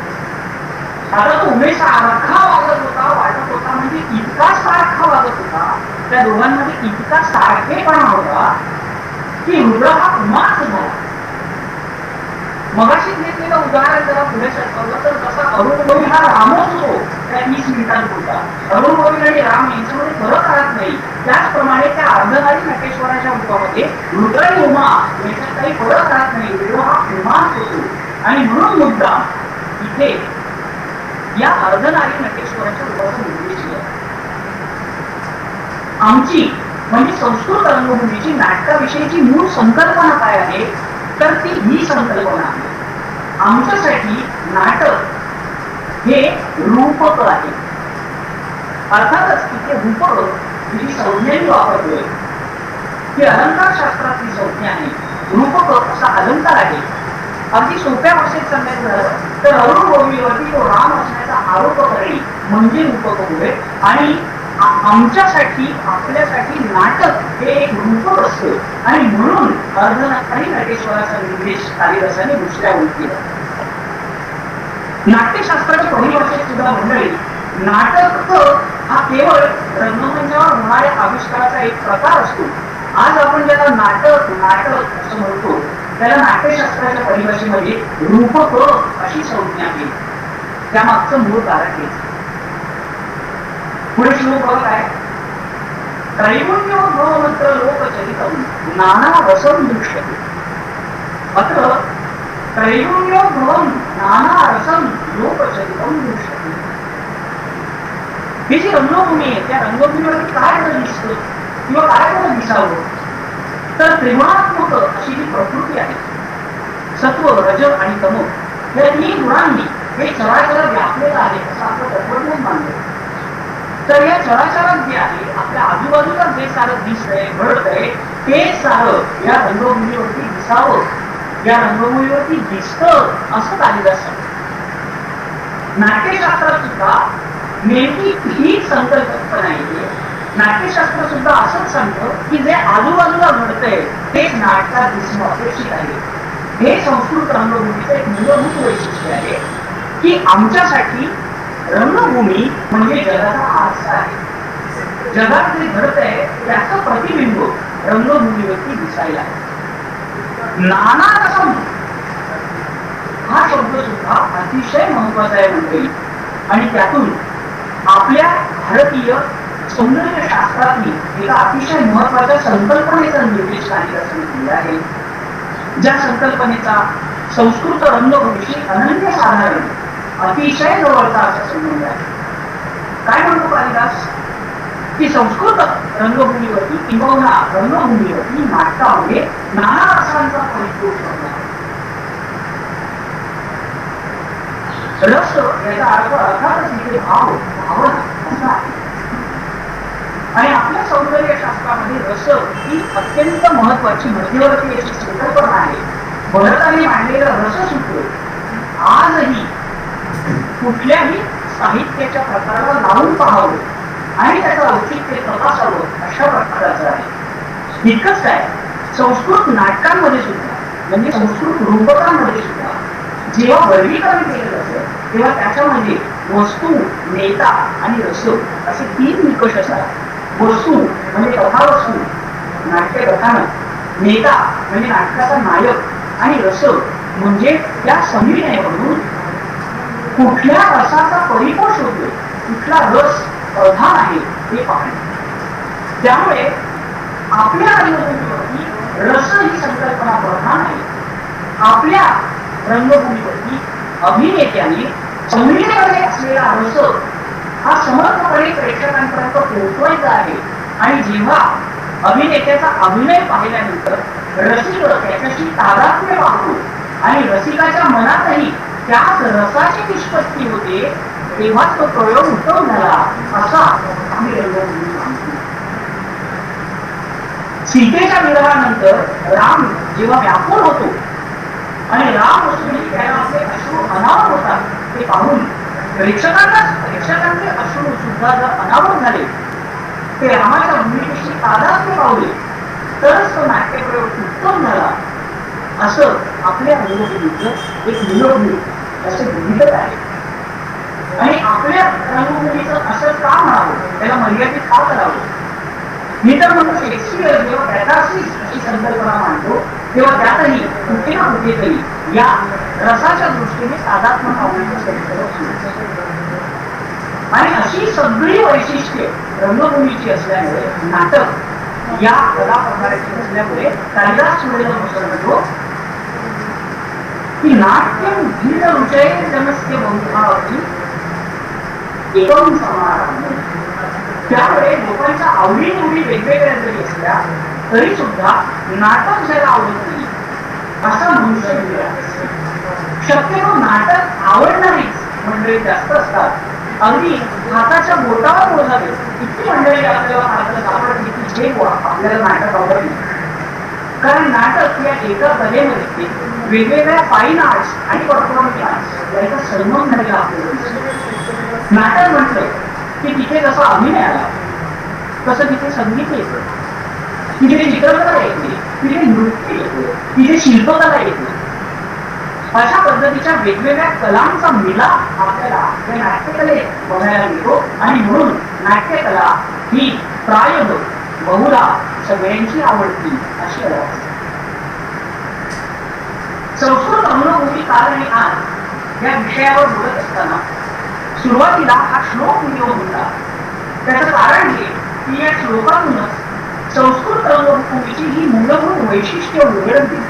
आता तो उमेश सारखा वागत होता म्हणजे इतका सारखा वागत होता, त्या दोघांमध्ये इतका सारखेपणा होता की रुद्र हा उमाच झाला. मगाशी घेतलेलं उदाहरण जरा पुढे सरकवलं तर जसा अरुण गोवी हा रामच होतो त्या 30 मिनिटांत होता. अरुण गोवी आणि राम यांच्यामध्ये फरक राहत नाही, त्याचप्रमाणे त्या अर्धनारी नटेश्वराच्या रूपामध्ये रुद्र आणि उमा यांच्यात काही फरक राहत नाही. रुद्र हा उमाच होतो आणि म्हणून मुद्दा इथे या अर्धनारी नटेश्वराच्या रूपाचा निर्देश केला. आमची म्हणजे संस्कृत रंगभूमीची नाटकाविषयीची मूळ संकल्पना काय आहे तर ती ही संकल्पना आहे. आमच्यासाठी नाटक हे रूपक आहे. अर्थातच इथे रूपक जी संज्ञा मी वापरतोय ती अलंकार शास्त्रातली संज्ञा आहे. रूपक असा अलंकार आहे. अगदी सोप्या भाषेत सांगायचं झालं तर अरुण गोवीवरती तो राम असण्याचा आरोप करणे म्हणजे रूपक होय. आणि आमच्यासाठी आपल्यासाठी नाटक हे एक रूपक असतं आणि म्हणून अर्धनारी नटेश्वराचा निर्देश कालिदासाने दुसऱ्याहून केला. नाट्यशास्त्राच्या परिभाषेत सुद्धा मंडळी नाटक हा केवळ रंगमंचावर होणाऱ्या आविष्काराचा एक प्रकार असतो. आज आपण ज्याला नाटक असं म्हणतो त्याला नाट्यशास्त्राच्या परिभाषेमध्ये रूपक अशी संज्ञा आहे. त्यामागचं मूळ कारण हेच. पुढे श्लोक बघत आहे, त्रैगुण्योद्भवमत्र लोकचरितं नाना रसं दृश्यते. अत्र त्रैगुण्योद्भवं नाना रसं लोकचरितं दृश्यते. ही जी रंगभूमी आहे त्या रंगभूमीवरती काय बरं दिसतं किंवा काय बरं दिसावं तर त्रिगुणात्मक अशी जी प्रकृती आहे, सत्व रज आणि तम या 3 गुणांनी हे चराचर व्यापलेलं आहे असं आपलं तत्वज्ञान मानलं. तर या चराचरात जे आहे आपल्या आजूबाजूला जे सारं दिसतंय घडतंय ते सारं या रंगभूमीवरती दिसावं, या रंगभूमीवरती दिसतं असं कालिदास सांगतो. नाट्यशास्त्रात सुद्धा नेमकी ही संकल्पना आहे. नाट्यशास्त्र सुद्धा असंच सांगतं की जे आजूबाजूला घडतंय तेच नाटकात दिसणं अपेक्षित आहे. हे संस्कृत रंगभूमीचं एक मूलभूत वैशिष्ट्य आहे की आमच्यासाठी रंगभूमी म्हणजे जगाचा आरसा आहे. जगात जे घडत आहे त्याचं प्रतिबिंब रंगभूमीवरती दिसायला आहे. नाना रसम हा शब्द सुद्धा अतिशय महत्वाचा आहे मंडळी. आणि त्यातून आपल्या भारतीय सौंदर्य शास्त्रातली एका अतिशय महत्वाच्या संकल्पनेचा निर्देश कालिदासाने दिला आहे. ज्या संकल्पनेचा संस्कृत रंगभूमीशी अनन्यसाधारण अतिशय जवळचा असा संबंध आहे. काय म्हणतो कालिदास की संस्कृत रंगभूमीवरती किंबहुना रंगभूमीवरती नाटकामध्ये नाना रसांचा परिपोष होता. रस याचा अर्थ अर्थातच इथे भावना असा आहे. आणि आपल्या सौंदर्य शास्त्रामध्ये रस ही अत्यंत महत्वाची मध्यवर्ती अशी संकल्पना आहे. भरताने मांडलेलं रससूत्र आजही कुठल्याही साहित्याच्या प्रकाराला लावून पाहावं आणि त्याचं औचित्य तपासावं अशा प्रकारचं आहे. इतकंच काय संस्कृत नाटकांमध्ये सुद्धा म्हणजे संस्कृत रूपकांमध्ये सुद्धा जेव्हा वर्गीकरण केलं जातं तेव्हा त्याच्यामध्ये वस्तू, नेता आणि रस असे 3 निकष असतात. वस्तू म्हणजे कथावस्तू, नाट्य कथानक, नेता म्हणजे नाटकाचा नायक आणि रस म्हणजे त्या संविनयामधून कुठल्या रसाचा परिपोष होतो, कुठला रस प्रधान आहे हे पाहणे. त्यामुळे आपल्या रंगभूमीवरती रस ही संकल्पना प्रधान आहे. आपल्या रंगभूमीवरती अभिनेत्याने संविनयामध्ये असलेला रस हा समर्थपणे प्रेक्षकांपर्यंत पोहोचवायचा आहे. आणि जेव्हा अभिनेत्याचा अभिनय पाहिल्यानंतर रसिक त्याच्याशी तादात्म्य वागतो आणि रसिकाच्या मनातही त्याच रसाची निष्पत्ती होते, तेव्हाच तो प्रयोग उत्तम झाला असा आम्ही रंगभूमी मानतो. सीतेच्या विरहानंतर राम जेव्हा व्याकुळ होतो आणि राम असूनही त्याला आपले अश्रू अनावर होतात, ते पाहून प्रेक्षकांचे अश्रू सुद्धा जर अनावर झाले, ते रामाच्या भूमिकेशी तादात्म्य पावले, तरच तो नाट्यप्रयोग उत्तम झाला असं आपल्या रंगभूमीचं एक मूलभूत असे गृहीतक आहे. आणि आपल्या रंगभूमीचं असं का म्हणावं, त्याला मर्यादित का करावं? मी तर म्हणतो शेक्सपियर जेव्हा कॅथार्सिस अशी संकल्पना मांडतो, तेव्हा त्यातही कुठे ना कुठेतरी या रसाच्या दृष्टीने तादात्म्य पावण्याचं चरित्र आणि अशी सगळी वैशिष्ट्ये रंगभूमीची असल्यामुळे, नाटक या कला प्रकाराची असल्यामुळे कालिदास सुरेला म्हणतो की नाट्यम भिन्न रुचये बहुभावती एकम समारंभ. त्यामुळे लोकांच्या आवडीनिवडी वेगवेगळ्या जरी असल्या तरी सुद्धा नाटक ज्याला आवडत नाही असा मनुष्य आहे. शक्यतो नाटक आवडणारीच मंडळी जास्त असतात. अगदी हाताच्या बोटावर मोजावे इतकी मंडळी आपल्याला नाटक आवडते की जे आपल्याला नाटक आवडत नाही. कारण नाटक या एका कलेमध्ये वेगवेगळ्या फाईन आर्ट्स आणि परफॉर्मन्स आर्ट्स याचा संगम झालेला आपल्याला. नाटक म्हटलं की तिथे जसा अभिनय आला तसं तिथे संगीत येतं, तिथे चित्रकला येते, तिथे नृत्य येतं, तिथे शिल्पकला येते. अशा पद्धतीच्या वेगवेगळ्या कलांचा मिलाप आपल्याला या नाट्यकलेत बघायला मिळतो. आणि म्हणून नाट्यकला ही प्रायः बहुधा सगळ्यांची आवडती अशी कला असते. संस्कृत रंगभूमी काल आणि आज या विषयावर बोलत असताना सुरुवातीला हा श्लोक व्हिडिओ होता. त्याचं कारण हे की या श्लोकातूनच संस्कृत रंगभूमीची ही मूलभूत वैशिष्ट्य उघडली.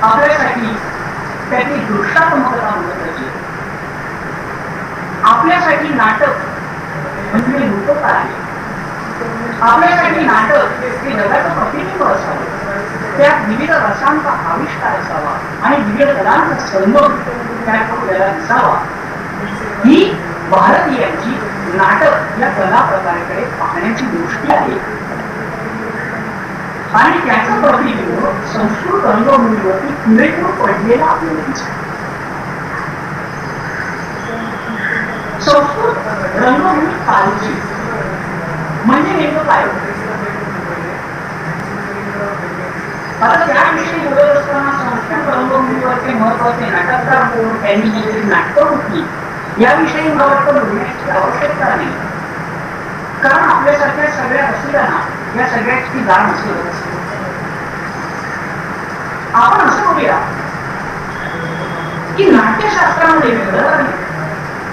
आपल्यासाठी त्याची दृष्टात्मकता महत्वाची. आपल्यासाठी नाटक म्हणजे रूपकता आहे. आपल्यासाठी नाटक हे जगाचं प्रतिबिंब असावं, त्यात विविध रसांचा आविष्कार असावा आणि विविध कलांचा संगम त्यात आपल्याला दिसावा. ही भारतीयांची नाटक या कला प्रकाराकडे पाहण्याची दृष्टी आहे आणि त्याचं प्रतिबिंब संस्कृत रंगभूमीवरती पुरेपूर पडलेला आपल्याला दिसतो. संस्कृत रंगभूमी कालची म्हणजे नेमकं काय? आता त्याविषयी बोलत असताना संस्कृत रंगभूमीवरचे महत्वाचे नाटककार कोण, त्यांनी केलेली नाटकं कुठली याविषयी मला वाटतं बोलण्याची आवश्यकता नाही. कारण आपल्यासारख्या सगळ्या रसिकांना या सगळ्याची जाण असेल. आपण असं बोलूया की नाट्यशास्त्रामध्ये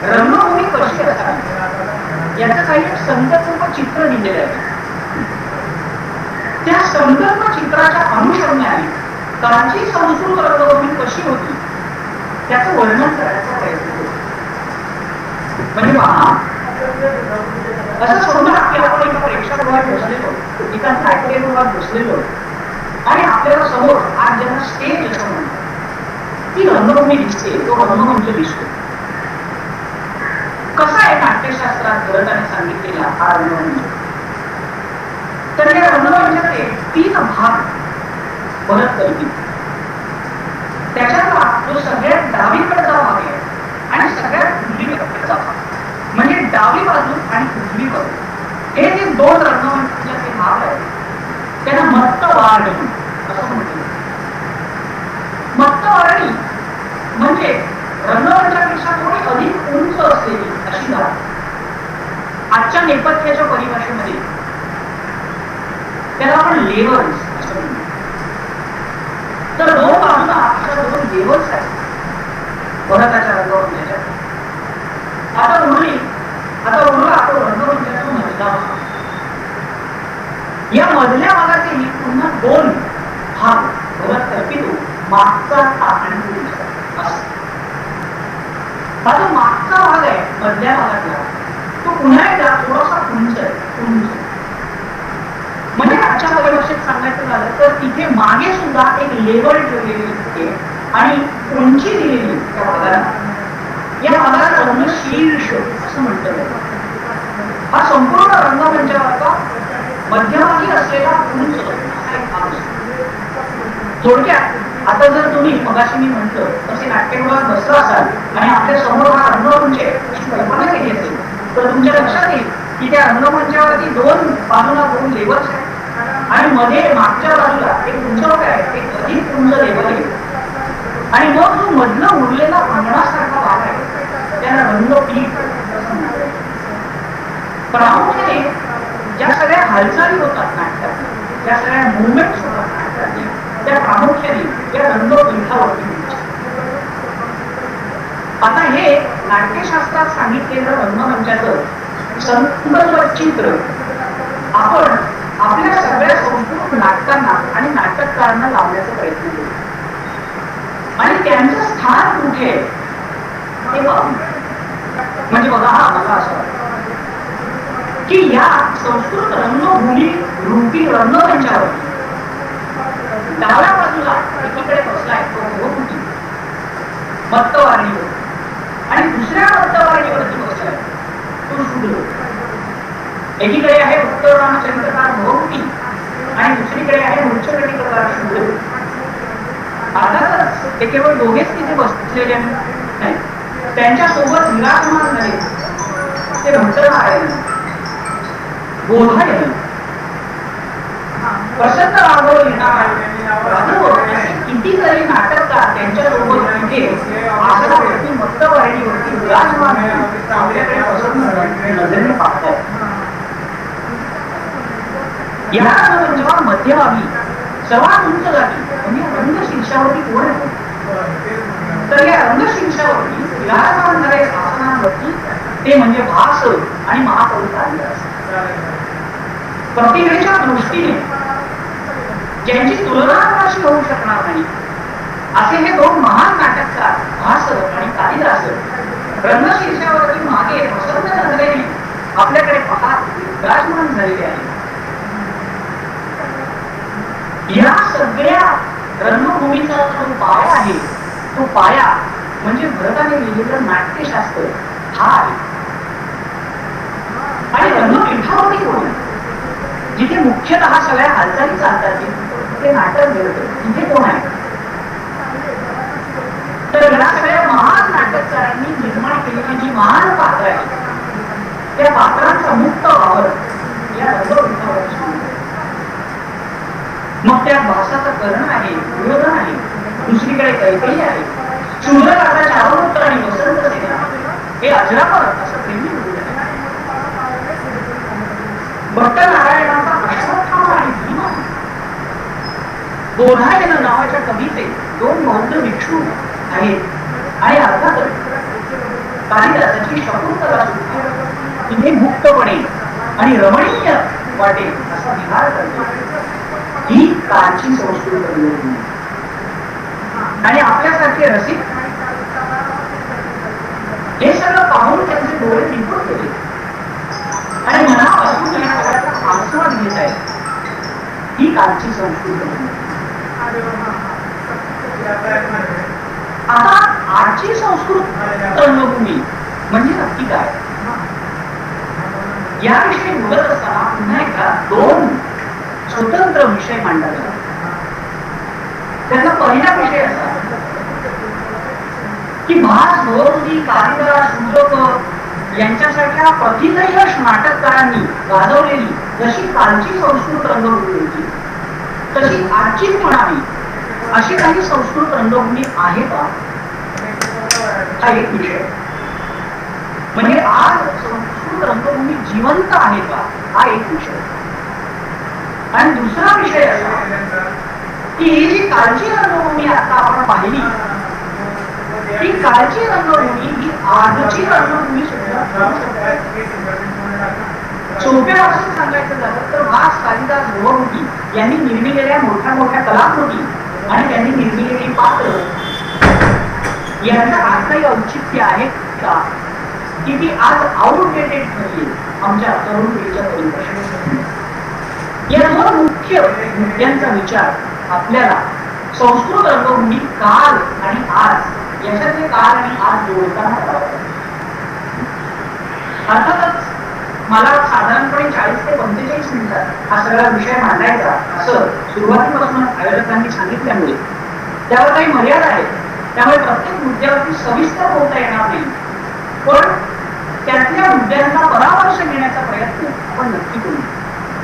रंगभूमी कशी असावी याचं काही संकल्प चित्र दिलेलं आहे. त्या संकल्प चित्राच्या अनुषंगाने कालची संस्कृत रंगभूमी कशी होती त्याचं वर्णन करायचा प्रयत्न करतो. म्हणजे पहा, असं समजा की आपण एका प्रेक्षागृहात बसलेलो, एका नाट्यगृहात बसलेलो आणि आपल्याला समोर आज ज्यांना स्टेज असं म्हणतात ती रंगभूमी दिसते, तो रंगमंच दिसतो. कसा आहे नाट्यशास्त्रात गरजाने सांगितलेला हा रंगमंच? तर या रंगमंचाचे 3 भाग परत करतील. त्याच्यातला जो सगळ्यात डावीकडचा भाग आहे आणि सगळ्यात उजवीकडचा भाग म्हणजे डावी बाजू आणि उजवी बाजू, हे जे 2 रंगमंचाचे भाग आहेत त्यांना मत्तवारणी असं म्हटलं. मत्तवारणी म्हणजे रंगमंचापेक्षा थोडी अधिक उंच असलेली अशी जागा. आजच्या नेपथ्याच्या परिभाषेमध्ये त्याला आपण लेवल्स असं म्हणतो. तर 2 बाजूला अशा 2 लेवल्स आहेत भारताच्या रंगमंचाच्या. आता उरला तो रंगमंचाचा मधला भाग. या मधल्या भागाचे पुन्हा 2 भाग परत कल्पितो, मागचा आणि पुढचा असं. हा जो मागचा भाग आहे मधल्या भागातला, तो पुन्हा एकदा थोडासा उंच आहे. म्हणजे आजच्या परिभाषेत सांगायचं झालं तर तिथे मागे सुद्धा एक लेबल ठेवलेली असते आणि उंची दिलेली त्या भागाला. या भागाला रंगशीर्ष असं म्हटलं जातं. हा संपूर्ण रंगमंचावरचा मध्यभागी असलेला उंच असा एक भाग असतो. थोडक्यात आता जर तुम्ही मगाशी मी म्हटलं तसे नाट्यगृहात बसला असाल आणि आपल्या समोर हा रंगमंच अशी कल्पना केली असेल तर तुमच्या लक्षात येईल की त्या रंगमंचावरती दोन बाजूला दोन लेबल्स आहेत आणि मध्ये मागच्या बाजूला एक उंचावट आहे, एक अधिक उंच लेबल आहे आणि मग जो मधलं उरलेला अंगणासारखा भाग आहे त्याला रंगपीठ असं म्हणतात. प्रामुख्याने ज्या सगळ्या हालचाली होतात नाटकात, ज्या सगळ्या मुवमेंट्स होतात नाटकात, त्या प्रामुख्याने या रंगपीठावरती होतात. आता हे नाट्यशास्त्रात सांगितलेलं रंगमंचाचं संकल्प चित्र आपण आपल्या सगळ्या संस्कृत नाटकांना आणि नाटककारांना लावण्याचा प्रयत्न केला आणि त्यांचं स्थान कुठे आहे ते पाहू. म्हणजे बघा, हा मला असं वाटतं की या संस्कृत रंगभूमी रूपी रंगमंचावर डाव्या बाजूला एकीकडे बसलाय तो भोवती मत्तवारणीवर आणि दुसऱ्या मत्तवारणीवरती बसलाय तो शूद्र. एकीकडे आहे उत्तर रामचंद्रकार भोवती आणि दुसरीकडे आहे मूर्छकटिककार शूद्र. अर्थातच ते केवळ दोघेच तिथे बसलेले नाही, त्यांच्या सोबत विराजमान झाले ते भट्टनारायण, बोधायन, प्रसन्न राघव कितीतरी नाटककार त्यांच्यासोबत तिथे आसनावरती मत्तवाहिनीवरती विराजमान आपल्याकडे प्रसन्न नजरेने पाहतात. या रंगमंचावर मध्यभागी सर्वात उंच जागी म्हणजे रंगशीर्षावरती कोण आहे तर या रंगशीर्षावरती विराजमान झाले आसनांवरती ते म्हणजे भास आणि महाकवी कालिदास. प्रतिभेच्या दृष्टीने ज्यांची तुलना अशी होऊ शकणार नाही असे हे दोन महान नाटककार भास आणि कालिदास रंगशीर्षावरती मागे प्रसन्न नजरेने आपल्याकडे पाहत विराजमान झालेले आहे. या सगळ्या रंगभूमीचा जो पाया आहे तो पाया म्हणजे भरताने लिहिलेलं नाट्यशास्त्र हा आहे. आणि रंगपीठावरती कोण जिथे मुख्यतः सगळ्या हालचाली चालतात ते नाटक घडतं तिथे कोण आहे तर या सगळ्या महान नाटककारांनी निर्माण केलेली जी महान पात्र आहे त्या पात्रांचा मुक्त वावर या रंगपीठावरती. मग त्या भासाचं कर्ण आहे, दुर्योधन आहे, दुसरीकडे कैकेयी आहे, शूद्रकाचा चारुपुत्र आणि वसंत सेना हे अजरामर असं प्रेमी आहे. भट्टनारायणाचा अश्वत्थामा आणि भीमा, बोधायन नावाच्या कवीचे दोन बौद्ध भिक्षू आहेत आणि अर्थातच कालिदासाची शकुंतला तिथे मुक्तपणे आणि रमणीय वाटेल असा विहार करते. ही कालची संस्कृत रंगभूमी आणि आपल्यासारखे रसिक हे सगळं पाहून त्यांचे डोळे निघून गेले आणि मनापासून या सगळ्याचा आस्वाद घेत आहे. ही कालची संस्कृत रंगभूमी. आता आजची संस्कृत रंगभूमी म्हणजे नक्की काय याविषयी बोलत असताना पुन्हा एकदा दोन स्वतंत्र विषय मांडला जातो. त्याचा पहिला विषय असा की भास, भोवती, कालिदास, शूद्रक यांच्यासारख्या प्रतिथयश नाटककारांनी गाजवलेली जशी कालची संस्कृत रंगभूमी होती तशी आजची म्हणावी अशी काही संस्कृत रंगभूमी आहे का हा एक विषय. म्हणजे आज संस्कृत रंगभूमी जिवंत आहे का हा एक विषय. आणि दुसरा विषय असा की ही जी कालची रंगभूमी आता आपण पाहिली ती कालची रंगभूमी ही आजची रंगभूमी सुद्धा. सोप्या भाषेत सांगायचं झालं तर भास, कालिदास, भोवती यांनी निर्मिलेल्या मोठ्या मोठ्या कलाकृती आणि त्यांनी निर्मिलेली पात्र यांचं आज काही औचित्य आहे का की ती आज आउटडेटेड ठरली आमच्या तरुण पिढीच्या परिभाषेत. या दोन मुख्य मुद्द्यांचा विचार आपल्याला संस्कृत रंगभूमी काल आणि आज याच्यातले काल आणि आज जोडताना करावा. अर्थातच मला साधारणपणे 40 ते 45 मिनिटात हा सगळा विषय मांडायचा असं सुरुवातीपासून आयोजकांनी सांगितल्यामुळे त्यावर काही मर्यादा आहेत. त्यामुळे प्रत्येक मुद्द्यावरती सविस्तर बोलता येणार नाही, पण त्यातल्या मुद्द्यांचा परामर्श घेण्याचा प्रयत्न आपण नक्की करू.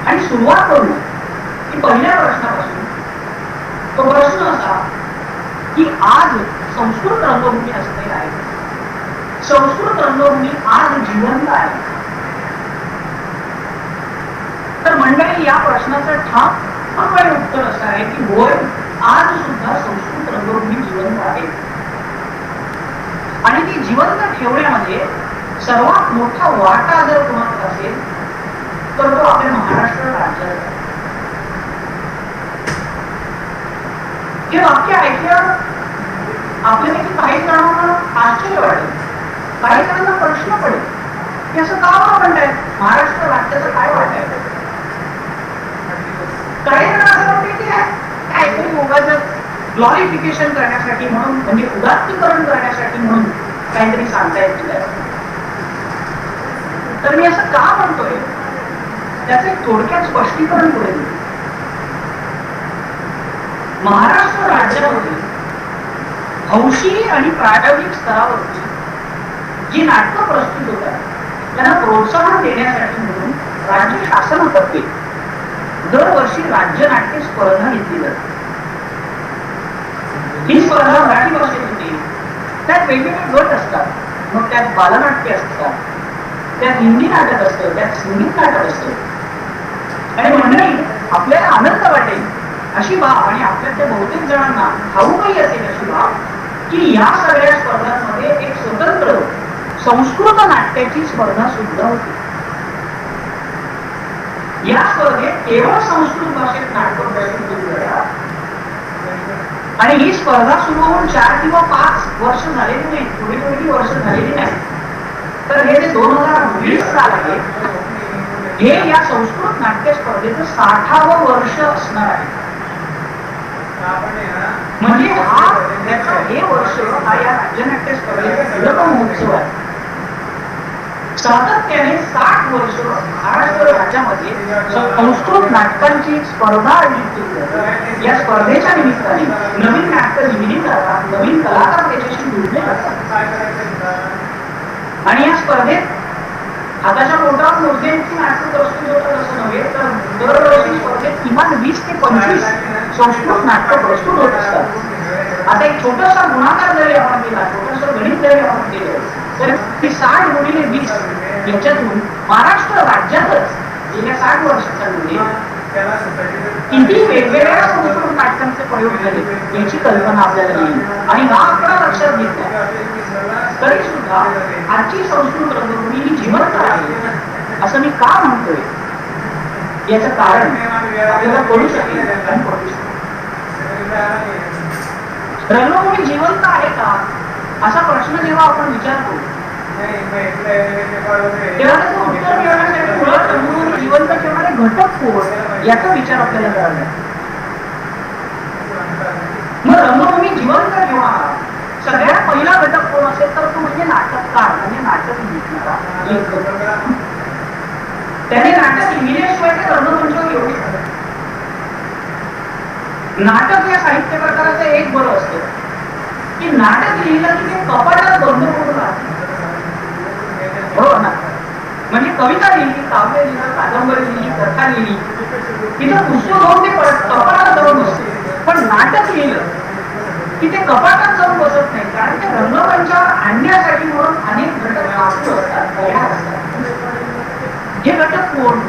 आणि सुरुवात करू की पहिल्या प्रश्नापासून. तो प्रश्न असा की आज संस्कृत रंगभूमी असते आहे, संस्कृत रंगभूमी आज जिवंत आहे. तर मंडळी, या प्रश्नाचं ठामपणे उत्तर असं आहे की होय, आज सुद्धा संस्कृत रंगभूमी जिवंत आहे. आणि ती जिवंत ठेवण्यामध्ये सर्वात मोठा वाटा जर कोणाचा असेल तर तो आपल्या महाराष्ट्र राज्याचा. हे वाक्य ऐकल्यावर आपल्यापैकी काही जणांना आश्चर्य वाटेल, काही जणांना प्रश्न पडेल की असं का म्हणतायत, महाराष्ट्र राज्याचं काय वाटायचं. काही जण असं वाटते की काहीतरी मोबाईलचं ग्लॉरिफिकेशन करण्यासाठी म्हणून, म्हणजे उदात्तीकरण करण्यासाठी म्हणून काहीतरी सांगतायत तुला. तर मी असं का म्हणतोय त्याचे थोडक्यात स्पष्टीकरण पुढे देतो. महाराष्ट्र राज्यामध्ये हौशी आणि प्रायोगिक स्तरावरची जी नाटकं प्रस्तुत होतात त्यांना प्रोत्साहन देण्यासाठी म्हणून राज्य शासनातर्फे दरवर्षी राज्य नाट्य स्पर्धा घेतली जाते. ही स्पर्धा मराठी भाषेत होते. त्यात वेगवेगळे गट असतात. मग त्यात बालनाट्य असतात, त्यात हिंदी नाटक असतं, त्यात संगीत नाटक असतं. आणि मंडळी, आपल्याला आनंद वाटेल अशी बाब आणि आपल्यातल्या बहुतेक जणांना ठाऊकही असेल अशी बाब की या सगळ्या स्पर्धांमध्ये एक स्वतंत्र संस्कृत नाट्याची स्पर्धा सुद्धा होती. या स्पर्धेत केवळ संस्कृत भाषेत नाटक प्रस्तुत केली जातात. आणि ही स्पर्धा सुरू होऊन 4 किंवा 5 वर्ष झालेली नाही, थोडी वर्ष झालेली नाही. तर हे जे 2020 साल आहे, हे या संस्कृत नाट्य स्पर्धेचं 60वं वर्ष असणार आहे. म्हणजे हे वर्ष हा या राज्यनाट्य स्पर्धेचा तिलक महोत्सव आहे. सातत्याने 60 वर्ष महाराष्ट्र राज्यामध्ये संस्कृत नाटकांची स्पर्धा आयोजित केली जाते. या स्पर्धेच्या निमित्ताने नवीन नाटक लिहिली जातात, नवीन कलाकार त्याच्याशी जोडले जातात. आणि या स्पर्धेत हाताच्या पोटावर मोजण्याची नाटकं प्रस्तुत होतात असं नव्हे, तर दरवर्षी स्पर्धेत किमान 20 ते 25 संस्कृत नाटकं प्रस्तुत होत असतात. आता एक छोटासा गुणाकार जरी आपण केला, छोटंसं गणित जरी आपण केलं तर 60 गुणिले 20 याच्यातून महाराष्ट्र राज्यातच गेल्या 60 वर्षांमध्ये किती वेगवेगळ्या संस्कृत नाटकांचे प्रयोग झाले याची कल्पना आपल्याला येईल. आणि हा आकडा लक्षात घेतला तरी सुद्धा आजची संस्कृत रंगभूमी ही जिवंत आहे असं मी का म्हणतोय याचं कारण आपल्याला कळू शकेल आणि पडू शकेल. रंगभूमी जिवंत आहे का असा प्रश्न जेव्हा आपण विचारतो तेव्हा त्याचं उत्तर मिळवण्यासाठी मुळात रंगभूमी जिवंत ठेवणारे घटक कोण याचा विचार आपल्याला करायला. मग रंगभूमी जिवंत ठेवणारा सगळ्यात पहिला घटक कोण असेल तर तो म्हणजे नाटककार, म्हणजे नाटक लिहिणारा. त्याने नाटक लिहिल्याशिवाय ते रंगमंचावर येऊ शकत. नाटक या साहित्य प्रकाराचं एक बरं असतं की नाटक लिहिलं की ते कपाटात बंद करून राहते. बरोबर ना? म्हणजे कविता लिहिली, काव्य लिहिलं, कादंबरी लिहिली, कथा लिहिली, तिथं पुस्तक होऊन ते कपाटात जाऊन बसते. पण नाटक लिहिलं की ते कपाटात जाऊन बसत नाही, कारण ते रंगमंचावर आणण्यासाठी म्हणून अनेक घटक असतात, तयार असतात. हे घटक कोण?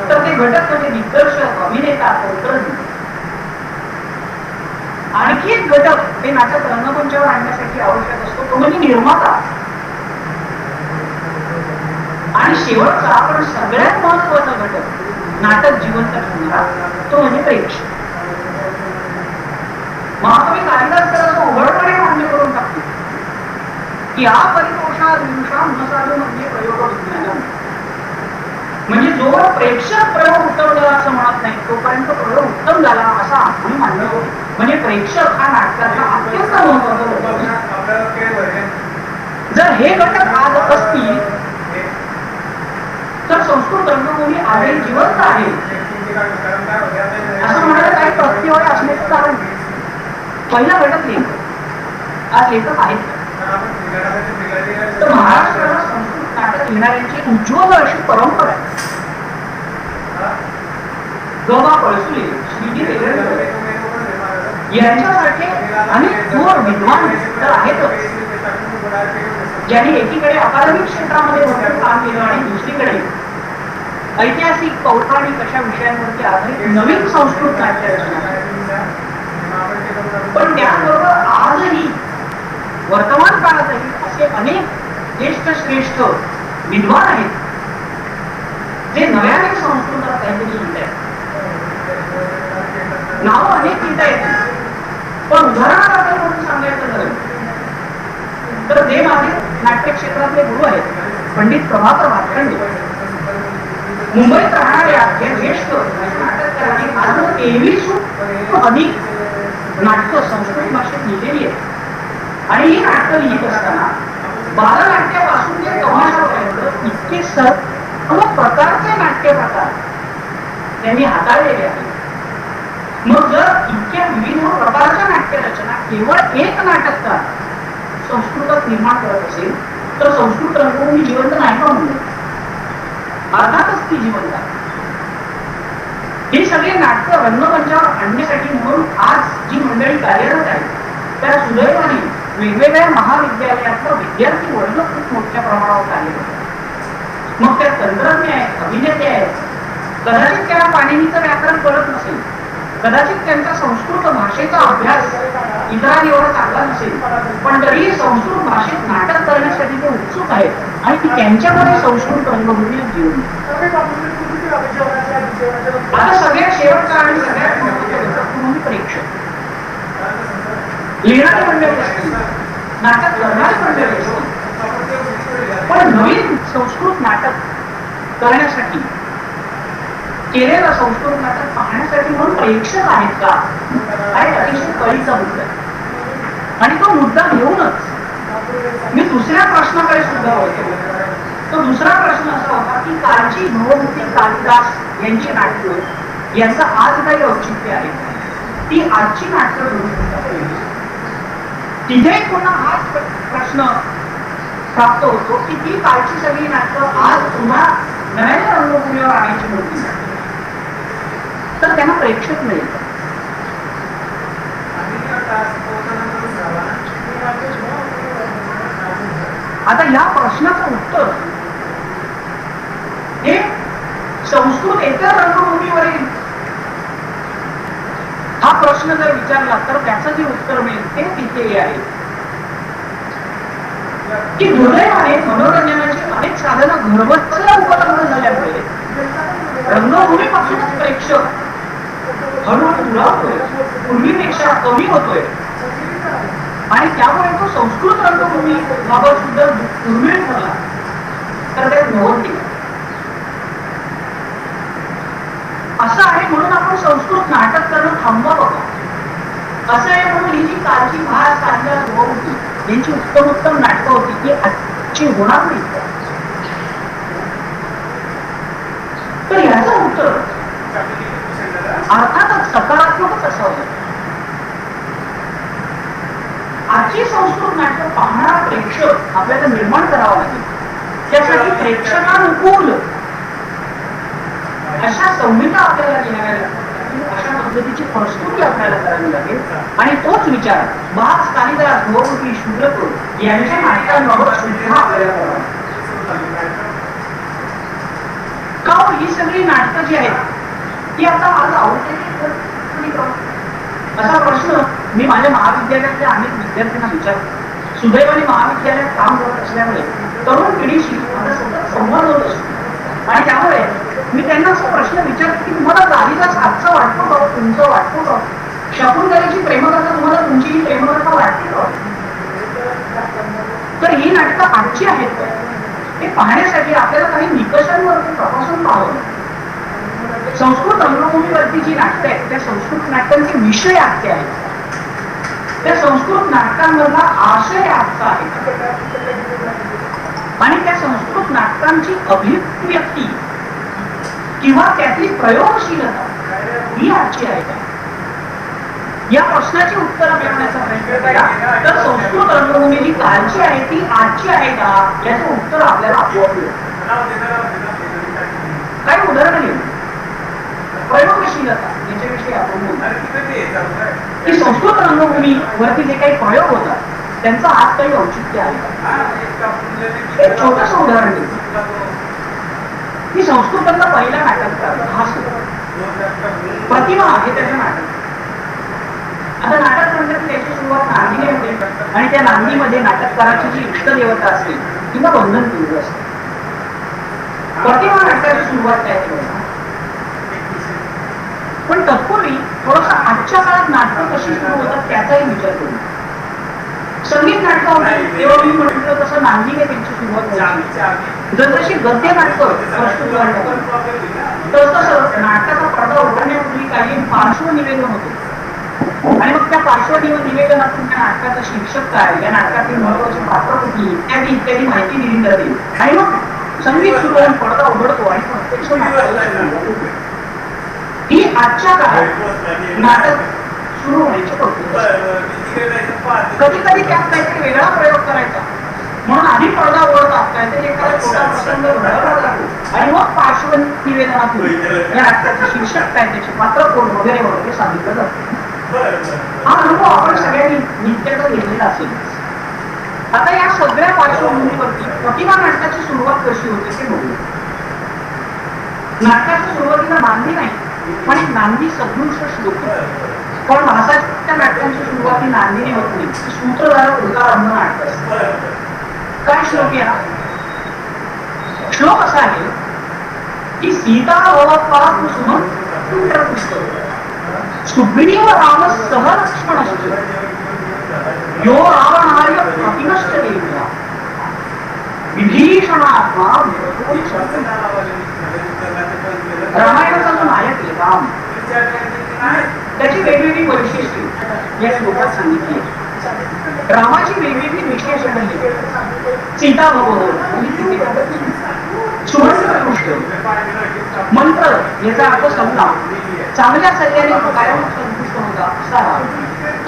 तर ते घटक म्हणजे दिग्दर्शक, अभिनेता, तंत्रज्ञ. आणखी एक घटक हे नाटक रंगमंचावर आणण्यासाठी आवश्यक असतो तो म्हणजे निर्माता. आणि शेवटचा पण सगळ्यात महत्वाचा घटक नाटक जिवंत ठेवणारा तो म्हणजे प्रेक्षक. महाकवी कालिदास तर असं उघडपणे मान्य करून टाकतो की या परितोषा दिवसा न साधू म्हणजे प्रयोग विज्ञान. म्हणजे जोवर प्रेक्षक प्रयोग उत्तम झाला असं म्हणत नाही तोपर्यंत प्रयोग उत्तम झाला असा आम्ही मानतो. म्हणजे प्रेक्षक हा नाटकाचा अत्यंत महत्वाचा घटक. जर हे घटक आज असतील तर संस्कृत रंगभूमी आजही जिवंत आहे असं म्हणायला काही प्रत्यय असण्याचं कारण पहिला घटक लेखक. आज लेखक आहेत तर महाराष्ट्राला संस्कृत नाटक लिहिणाऱ्यांची उज्ज्वल अशी परंपरा आहे. ग.बा. पळसुले, श्रीजी रेल्वे यांच्यासारखे अनेक थोर विद्वान तर आहेतच ज्यांनी एकीकडे अकादमिक क्षेत्रामध्ये भरपूर काम केलं आणि दुसरीकडे ऐतिहासिक पौराणिक अशा विषयांवरती आधारित नवीन संस्कृत नाट्य रचना. पण त्याबरोबर आजही वर्तमान काळातही असे अनेक ज्येष्ठ श्रेष्ठ विद्वान आहेत जे नव्याने संस्कृतात काहीतरी लिहित आहेत. नाव अनेक लिहिता येतील पण उदाहरणार्थ म्हणून सांगायचं झालं तर ते माझे नाट्य क्षेत्रातले गुरु आहेत पंडित प्रभाकर भातखंडे. मुंबईत राहणाऱ्या या ज्येष्ठ नाटककारांनी अजून 23 अधिक नाटकं संस्कृत भाषेत लिहिलेली आहेत. आणि ही नाटकं लिहित असताना बालनाट्यापासून ते तमाशापर्यंत इतके सर्व प्रकारचे नाट्य प्रकार त्यांनी हाताळलेले आहेत. मग जर इतक्या विविध प्रकारच्या नाट्य रचना केवळ एक नाटककार संस्कृतात निर्माण करत असेल तर संस्कृत रंगभूमी जिवंत नाही का म्हणून? अर्थातच ती जिवंत आहे. हे सगळे नाटकं रंगमंचावर आणण्यासाठी म्हणून आज जी मंडळी कार्यरत आहे त्या सुदैवाने वेगवेगळ्या महाविद्यालयातलं विद्यार्थी वर्ग खूप मोठ्या प्रमाणावर कार्यरत आहे. मग त्या तंत्रज्ञ आहेत, अभिनेते आहेत. कदाचित त्यांना पाणिनीचं व्याकरण कळत नसेल, कदाचित त्यांचा संस्कृत भाषेचा अभ्यास इतरांनी एवढा चांगला नसेल, पण तरी संस्कृत भाषेत नाटक करण्यासाठी ते उत्सुक आहेत आणि त्यांच्यामध्ये संस्कृत रंगभूमी जीवन. आता सगळ्यात शेवटचा आणि सगळ्यात महत्त्वाचा प्रेक्षक. लिहिणारी मंडळी असतील, नाटक करणारी मंडळी असतील, पण नवीन संस्कृत नाटक करण्यासाठी केलेलं संस्कृत नाटक पाहण्यासाठी म्हणून प्रेक्षक आहेत का हा एक अतिशय कळीचा मुद्दा आहे. आणि तो मुद्दा घेऊनच मी दुसऱ्या प्रश्नाकडे सुद्धा वळतो. तो दुसरा प्रश्न असा होता की कालची भवभूती कालिदास यांची नाटकं यांचं आज काही औचित्य आहे, ती आजची नाटकं घेऊन तिथे पुन्हा हाच प्रश्न प्राप्त होतो की ती कालची सगळी नाटकं आज पुन्हा नव्याने रंगभूमीवर आणायची होती तर त्यांना प्रेक्षक मिळेल. आता या प्रश्नाचं उत्तर हे संस्कृत इतर रंगभूमीवरील हा प्रश्न जर विचारला तर त्याचं जे उत्तर मिळेल ते तिथे आहे की दुर्दैवाने मनोरंजनाची अनेक साधनं घरबसल्या उपलब्ध झाल्यामुळे रंगभूमीपासूनच प्रेक्षक हळूहळू दुरावतोय, पूर्वीपेक्षा कमी होतोय आणि त्यामुळे तो संस्कृत रंगभूमी बाबत सुद्धा दुर्मिळ झाला तर ते नव्हते. असं आहे म्हणून आपण संस्कृत नाटक करणं थांबवावं. असं आहे म्हणून ही जी कालची भास कालिदास होती यांची उत्तम उत्तम नाटकं होती ती आजची होणार नाही. तर याचं उत्तर अर्थातच सकारात्मकच असावं. आजची संस्कृत नाटक पाहणारा प्रेक्षक आपल्याला निर्माण करावा लागेल. त्यासाठी प्रेक्षकानुकूल अशा संहिता आपल्याला लिहाव्या लागतात, अशा पद्धतीची प्रस्तुती आपल्याला करावी लागेल आणि तोच विचार भास कालिदास भवभूती शूद्रक यांच्या नाटकांबाबत सुद्धा आपल्याला करावा. का ही सगळी नाटकं जी आहेत ती आता आज आवडते असा प्रश्न मी माझ्या महाविद्यालयातल्या अनेक विद्यार्थ्यांना विचारतो. सुदैवाने महाविद्यालयात काम करत असल्यामुळे तरुण पिढीशी माझा सतत संवाद होत असतो आणि त्यामुळे मी त्यांना असा प्रश्न विचारतो की तुम्हाला कालिदास आजचा वाटतो का, तुमचं वाटतो का, शकुंतलेची प्रेमकथा तुम्हाला तुमची ही प्रेमकथा वाटते का. तर ही नाटकं आजची आहेत हे पाहण्यासाठी आपल्याला काही निकषांवरती तपासून पाहावं. संस्कृत रंगभूमीवरती जी नाटकं आहेत त्या संस्कृत नाटकांचे विषय आजचे आहेत, त्या संस्कृत नाटकांमधला आशय आजचा आहे आणि त्या संस्कृत नाटकांची अभिव्यक्ती किंवा त्यातली प्रयोगशीलता ही आजची आहे का? या प्रश्नाची उत्तर मिळवण्याचा प्रयत्न करा तर संस्कृत रंगभूमी जी कालची आहे ती आजची आहे का याचं उत्तर आपल्याला आपोआप मिळेल. काही उदाहरण घेऊ. प्रयोगशीलता याच्याविषयी आपण बोलू की संस्कृत रंगभूमी वरती जे काही प्रयोग होतात त्यांचा आज काही औचित्य आहे का? एक छोटस उदाहरण घेऊ की संस्कृतातला पहिला नाटककार हा प्रतिमा आहे त्याचं नाटक. आता नाटक म्हणतात की त्याची सुरुवात नांदीने होते आणि त्या नांदीमध्ये नाटककाराची जी इष्टदेवता असते किंवा बंधन केलेलं असते. प्रतिमा नाटकाची सुरुवात काय पण तत्पूर्वी थोडस आजच्या काळात नाटकं कशी सुरू होतात त्याचाही विचार करू. संगीत नाटकं होती तेव्हा मी म्हटलं तसं नांदीने त्यांची सुरुवात व्हायची. जसजशी गद्य नाटकं प्रस्तुत व्हायला तसं नाटकाचा पडदा उघडण्यापूर्वी काही पार्श्वनिवेदन होते आणि मग त्या पार्श्वनिवेदनातून त्या नाटकाचा शीर्षक काय, या नाटकातील महत्वाची पात्र कुठली इत्यादी इत्यादी माहिती दिली जाते आणि मग संगीत सुरू होऊन पडदा उघडतो आणि प्रत्यक्ष नाटकाला ही आजच्या काळात नाटक सुरू होण्याची पद्धत. कधी कधी त्यात काहीतरी वेगळा प्रयोग करायचा म्हणून आधी पडदा उघडतात काहीतरी एखादा छोटा प्रसंग घडवला जातो आणि मग पार्श्वनिवेदनातून या नाटकाचं शीर्षक काय, त्याचे पात्र कोण वगैरे वगैरे सांगितलं जातं. हा अनुभव आपण सगळ्यांनी नित्याचा घेतलेला असेल. आता या सगळ्या पार्श्वभूमीवरती प्रतिमा नाटकाची सुरुवात कशी होते ते बघू. नाटकाच्या सुरुवातीला नांदी नाही पण एक नांदी सदृश श्लोक. पण भासाच्या नाटकांची सुरुवाती नांदीने होत नाही, सूत्रधार उदाहरण नाटक असतं. काय श्लोक या श्लोक असा आहे की सीता भवत्पाद सुमंत्र सुग्रीव राम सह लक्ष्मण यो रावणार्य प्रतिनश्च देवया विभीषणात्मा. रामायणाचा जो नायक आहे राम त्याची वेगवेगळी वैशिष्ट्ये या श्लोकात सांगितली. रामाची वेगवेगळी विशेषणे सीता सुमंत्र मंत्र याचा अर्थ समजा चांगल्या सल्ल्याने कायम संतुष्ट होता असा राम.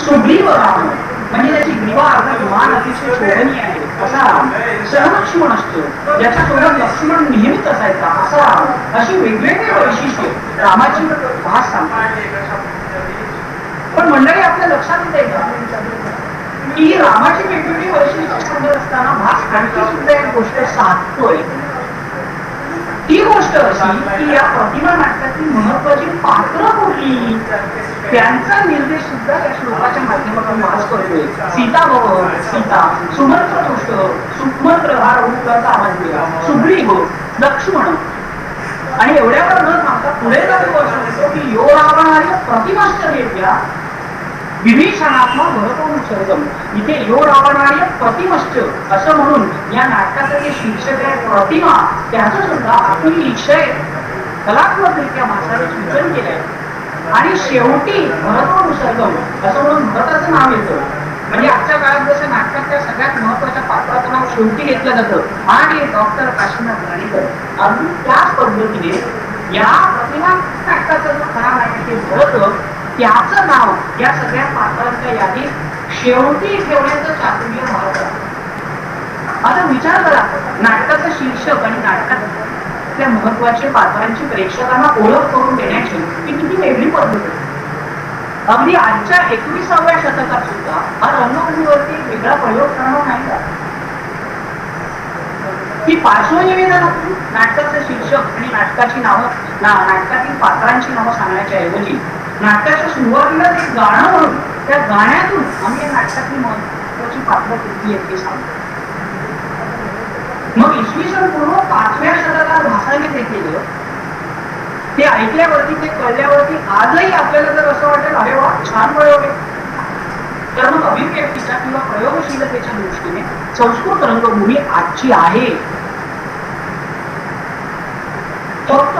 सुग्रीव राम म्हणजे त्याची ग्रीवा अर्थात मान अतिशय शोभनीय आहे असा राम. सहलक्ष्मण असतो ज्याच्यासोबत लक्ष्मण नेहमीच असायचा असा राम. अशी वेगवेगळी वैशिष्ट्ये रामाची भास सांगतात. पण मंडळी आपल्या लक्षात येते का की रामाची वेगवेगळी वैशिष्ट्ये सांगत असताना भास आणखी सुद्धा एक गोष्ट साधतोय. ती गोष्ट अशी की या प्रतिमा नाटकातील महत्वाची पात्र कुठली त्यांचा निर्देश सुद्धा या श्लोकाच्या माध्यमातून भास करतोय. सीता भव सीता, सुमंत्र दृष्ट सुमंत्र हा रघुकुलाचा आवाज दिला, सुग्रीव लक्ष्मण आणि एवढ्यावर न थांबता पुढे जाऊन वर्षो की यो रावणार्य प्रतिमाश्च देव्या विभीषणात्मा भरतोनुसर्गम. इथे यो रावणार्य प्रतिमश्च असं म्हणून या नाटकाचं जे शीर्षक आहे प्रतिमा त्याचं सुद्धा अतिशय कलात्मकरित्या भाषाने सूचन केलंय आणि शेवटी भरतोनुसर्गम असं म्हणून भरताचं नाव येतं. म्हणजे आजच्या काळात जसं नाटकातल्या सगळ्यात महत्वाच्या पात्राचं नाव शेवटी घेतलं जातं आणि डॉक्टर काशीनाथ घाणेकर अगदी त्याच पद्धतीने या प्रतिमा नाटकाचा जो खरा नायक आहे भरत त्याचं नाव या सगळ्या पात्रांच्या यादीत शेवटी ठेवण्याचं चातुर्य महत्व. आता विचार करा नाटकाचं शीर्षक आणि नाटकातल्या महत्वाच्या पात्रांची प्रेक्षकांना ओळख करून देण्याची ही किती वेगळी पद्धत आहे. अगदी आजच्या 21व्या शतकात सुद्धा हा रंगभूमीवरती एक वेगळा प्रयोग करणं नाही का की पार्श्वनिवेदनातून नाटकाचं शीर्षक आणि नाटकाची नावं नाटकातील पात्रांची नावं सांगण्याच्या ऐवजी नाटकाच्या सुरुवातीला एक गाणं म्हणून त्या गाण्यातून आम्ही या नाटकातली महत्वाची पात्र कुठली आहेत ते सांगतो. मग इसवी सन पूर्व 5व्या शतकात भासाने ते केलं. ते ऐकल्यावरती ते कळल्यावरती आजही आपल्याला जर असं वाटेल अरे वा छान प्रयोग आहे तर मग अभिव्यक्तीच्या किंवा प्रयोगशीलतेच्या दृष्टीने संस्कृत रंगभूमी आजची आहे फक्त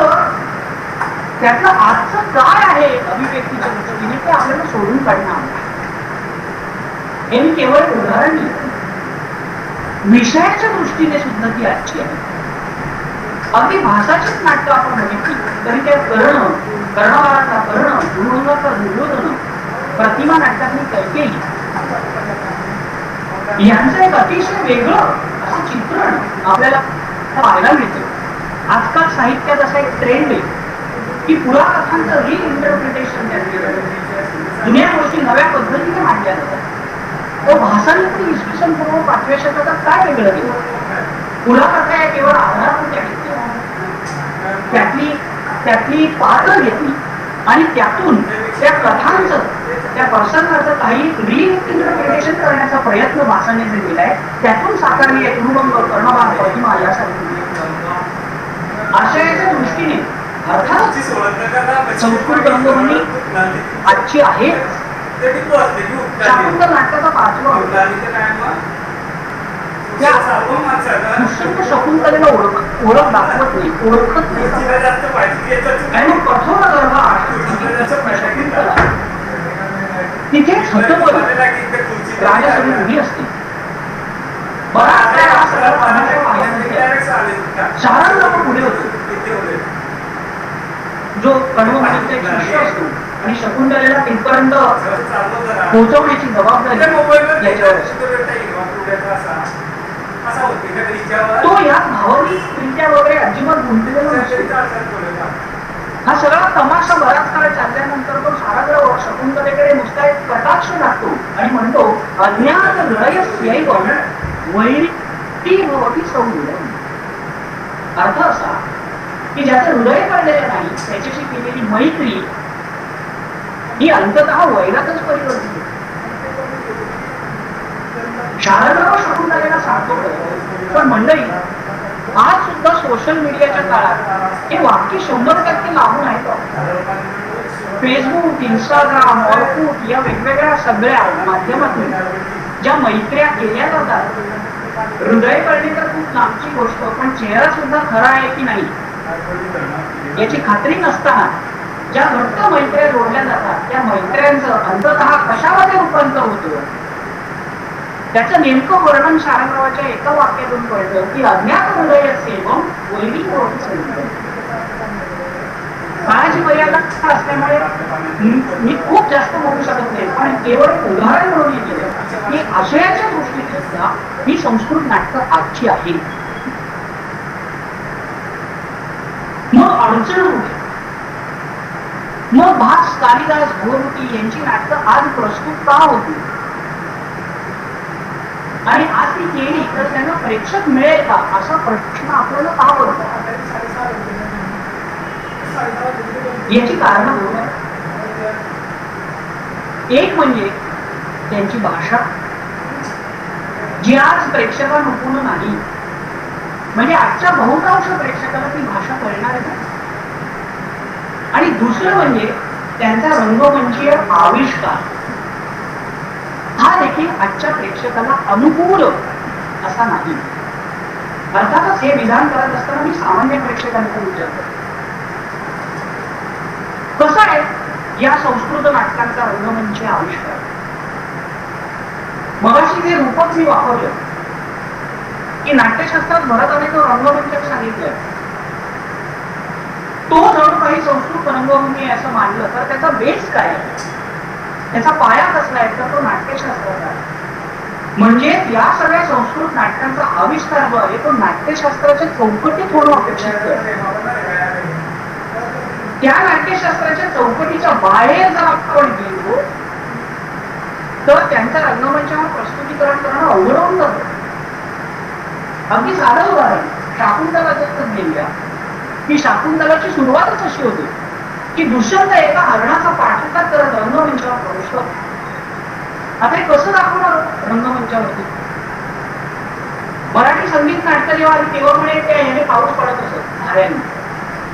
त्यातलं आजचं काय आहे अभिव्यक्तीच्या दृष्टीने ते आपल्याला शोधून काढणं आवडतं. हे मी केवळ एक उदाहरण दिलं. विषयाच्या दृष्टीने सुद्धा ती आजची आहे. अगदी भाषाचीच नाटकं आपण बघितली तरी त्यात कर्णवाराचा कर्ण, दुर्योधनाचा दुर्योधन, प्रतिमा नाटकातली कैकेयी यांचं एक अतिशय वेगळं असं चित्रण आपल्याला पाहायला मिळतं. आजकाल साहित्यात असा एक ट्रेंड आहे की पुराकथांचं रिइंटरप्रिटेशन जुन्या गोष्टी नव्या पद्धतीने मांडल्या जातात. तो भाषांनी इसवी सन पूर्व 5व्या शतकात काय वेगळं केलं? पुराकथा या केवळ आधारभूत आहेत. त्यातली पात्र घेतली आणि त्यातून त्या कथांचं, त्या प्रसंगाचं काही रिइंटरप्रिटेशन करण्याचा प्रयत्न भाषाने केलाय. त्यातून साकारली एक गुरुभंग, कर्णवार, प्रतिमा यासारखी आशयाच्या दृष्टीने अर्थात संस्कृत रंगभूमी आजची आहे. शाकुंतल नाटकाचा 5वा त्या दुष्यंत शकुंतलेला ओळख दाखवत नाही, ओळखत नाही. आणि मग कठोर गर्भात शकुंतला तिथे छतपती राजासमोर उभी असते. बराच वेळ हा सगळा पाहण्याच्या पाहण्यामध्ये शारंग पुढे होतो, जो कर्णवाचा एक शिष्य असतो आणि शकुंतलेला तिथपर्यंत पोहोचवण्याची जबाबदारी याच्यावर असते. तो या भावनिकरित्या वगैरे अजिबात गुंतलेला नसतो. हा सगळा तमाशा बराच काळ चालल्यानंतर तो साराग्रह शकुंतलेकडे नुसता एक कटाक्ष लागतो आणि म्हणतो, अज्ञात हृदयस्यैव वैरी भवति सौहृदम्. अर्थ असा की ज्याचं हृदय पडलेलं नाही त्याच्याशी केलेली मैत्री ही अंततः वैरातच परिवर्तित होते. शारदावर शकुंतलेला सांगतो पण मंडळी, आज सुद्धा सोशल मीडियाच्या काळात हे वाक्य 100% लागून आहे. फेसबुक, इंस्टाग्राम, ऑरकुट या वेगवेगळ्या सगळ्या माध्यमातून ज्या मैत्र्या केल्या जातात, हृदय कळणे तर खूप लांबची गोष्ट, पण चेहरा सुद्धा खरा आहे की नाही याची खात्री नसताना ज्या घट्ट मैत्र्या जोडल्या जातात त्या मैत्र्यांचं अंततः कशामध्ये रूपांतर होतं त्याचं नेमकं वर्णन शारंगरावाच्या एका वाक्यातून कळतं की अज्ञात हृदयस्यैव वैरी भवति सौहृदम्. काळाची मर्यादा असल्यामुळे मी खूप जास्त बोलू शकत नाही, पण केवळ उदाहरण म्हणून केलं की आशयाच्या दृष्टीने सुद्धा ही संस्कृत नाटकं आजची आहे. मग अडचण होती. मग भास, कालिदास, भोरमती यांची नाटकं आज प्रस्तुत का होती आणि आज ती केली तर त्यांना प्रेक्षक मिळेल का असा प्रश्न आपल्याला का पडतो? याची कारण एक म्हणजे त्यांची भाषा जी आज प्रेक्षकांनुकूल नाही, म्हणजे आजच्या बहुतांश प्रेक्षकाला ती भाषा कळणार नाही. आणि दुसरं म्हणजे त्यांचा रंगमंचीय आविष्कार हा देखील आजच्या प्रेक्षकाला अनुकूल असा नाही. अर्थातच हे विधान करत असताना मी सामान्य प्रेक्षकांचा विचार करतो. कसं आहे या संस्कृत नाटकांचा रंगमंचीय आविष्कार? मगाशी जे रूपक मी वापरलं की नाट्यशास्त्रात भरताने जो रंगमंचक सांगितलं तो जणू काही संस्कृत रंगभूमी असं मानलं तर त्याचा बेस काय आहे, त्याचा पाया कसला आहे तर तो नाट्यशास्त्राचा आहे. म्हणजे या सगळ्या संस्कृत नाटकांचा आविष्कार जो आहे तो नाट्यशास्त्राच्या चौकटीत होणं अपेक्षित आहे. त्या नाट्यशास्त्राच्या चौकटीच्या बाहेर जर आपण गेलो तर त्यांच्या रंगमंचावर प्रस्तुतीकरण करणं अवघड होऊन जातं. अगदी साधं उदाहरण शाकुंतलाचं घेऊया की शाकुंतलाची सुरुवातच अशी होती की दुष्यंत एका हरणाचा पाठलाग करत रंगमंचावर प्रवेश करतो. आता हे कसं दाखवणार रंगमंचावरती? मराठी संगीत नाटक जेव्हा आली तेव्हा म्हणे त्या ह्याने पाऊस पडत असत हऱ्याने.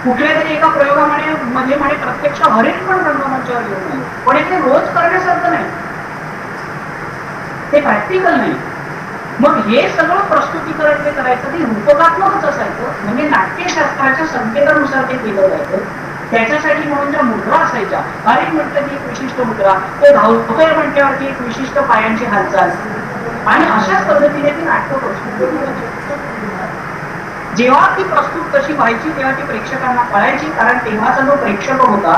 कुठल्या तरी एका प्रयोगामध्ये म्हणे प्रत्यक्ष हरिण पण रंगमंचावर घेऊन आले, पण हे रोज करण्यासारखं नाही, ते प्रॅक्टिकल नाही. मग हे सगळं प्रस्तुतीकरण जे करायचं ते रूपकात्मकच असायचं, म्हणजे नाट्य नाट्यशास्त्राच्या संकेतानुसार ते केलं जायचं. त्याच्यासाठी म्हणून ज्या मुद्रा असायच्या, अरे म्हटलं की एक विशिष्ट मुद्रा, ते धावतोय म्हटल्यावरती एक विशिष्ट पायांची हालचाल, आणि अशाच पद्धतीने ती नाटक प्रस्तुत केली जायची. जेव्हा ती प्रस्तुत कशी व्हायची तेव्हा ती प्रेक्षकांना कळायची, कारण तेव्हाचा जो प्रेक्षक होता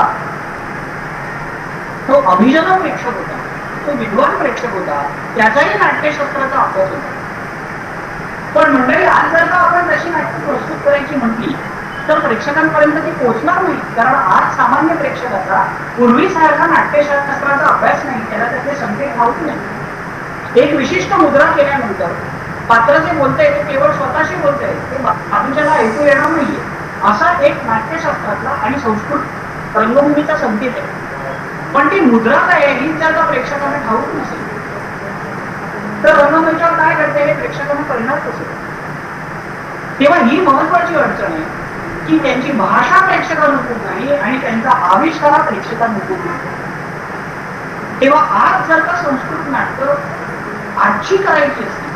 तो अभिजन प्रेक्षक होता, तो विद्वान प्रेक्षक होता, त्याचाही नाट्यशास्त्राचा अभ्यास होता. पण मंडळी आज जर का आपण तशी नाटक प्रस्तुत करायची म्हटली तर प्रेक्षकांपर्यंत ती पोहोचणार नाही, कारण आज सामान्य प्रेक्षकाचा पूर्वीसारखा नाट्यशास्त्राचा अभ्यास नाही, त्याला त्याचे संकेत ठाऊक नाही. एक विशिष्ट मुद्रा केल्यानंतर पात्र जे बोलतंय ते केवळ स्वतःशी बोलतंय, ते बाजूच्याला ऐकू येणार नाहीये, असा एक नाट्यशास्त्रातला आणि संस्कृत रंगभूमीचा संकेत आहे. पण ती मुद्रा काय आहे ही जर का प्रेक्षकांना ठाऊक नसेल तर रंगमंचावर काय घडते हे प्रेक्षकांना कळणार कसं? तेव्हा ही महत्वाची अडचण आहे की त्यांची भाषा प्रेक्षकानुकूल नाही आणि त्यांचा आविष्कार प्रेक्षकानुकूल नाही. तेव्हा आज जर का संस्कृत नाटक आजची करायची असतील,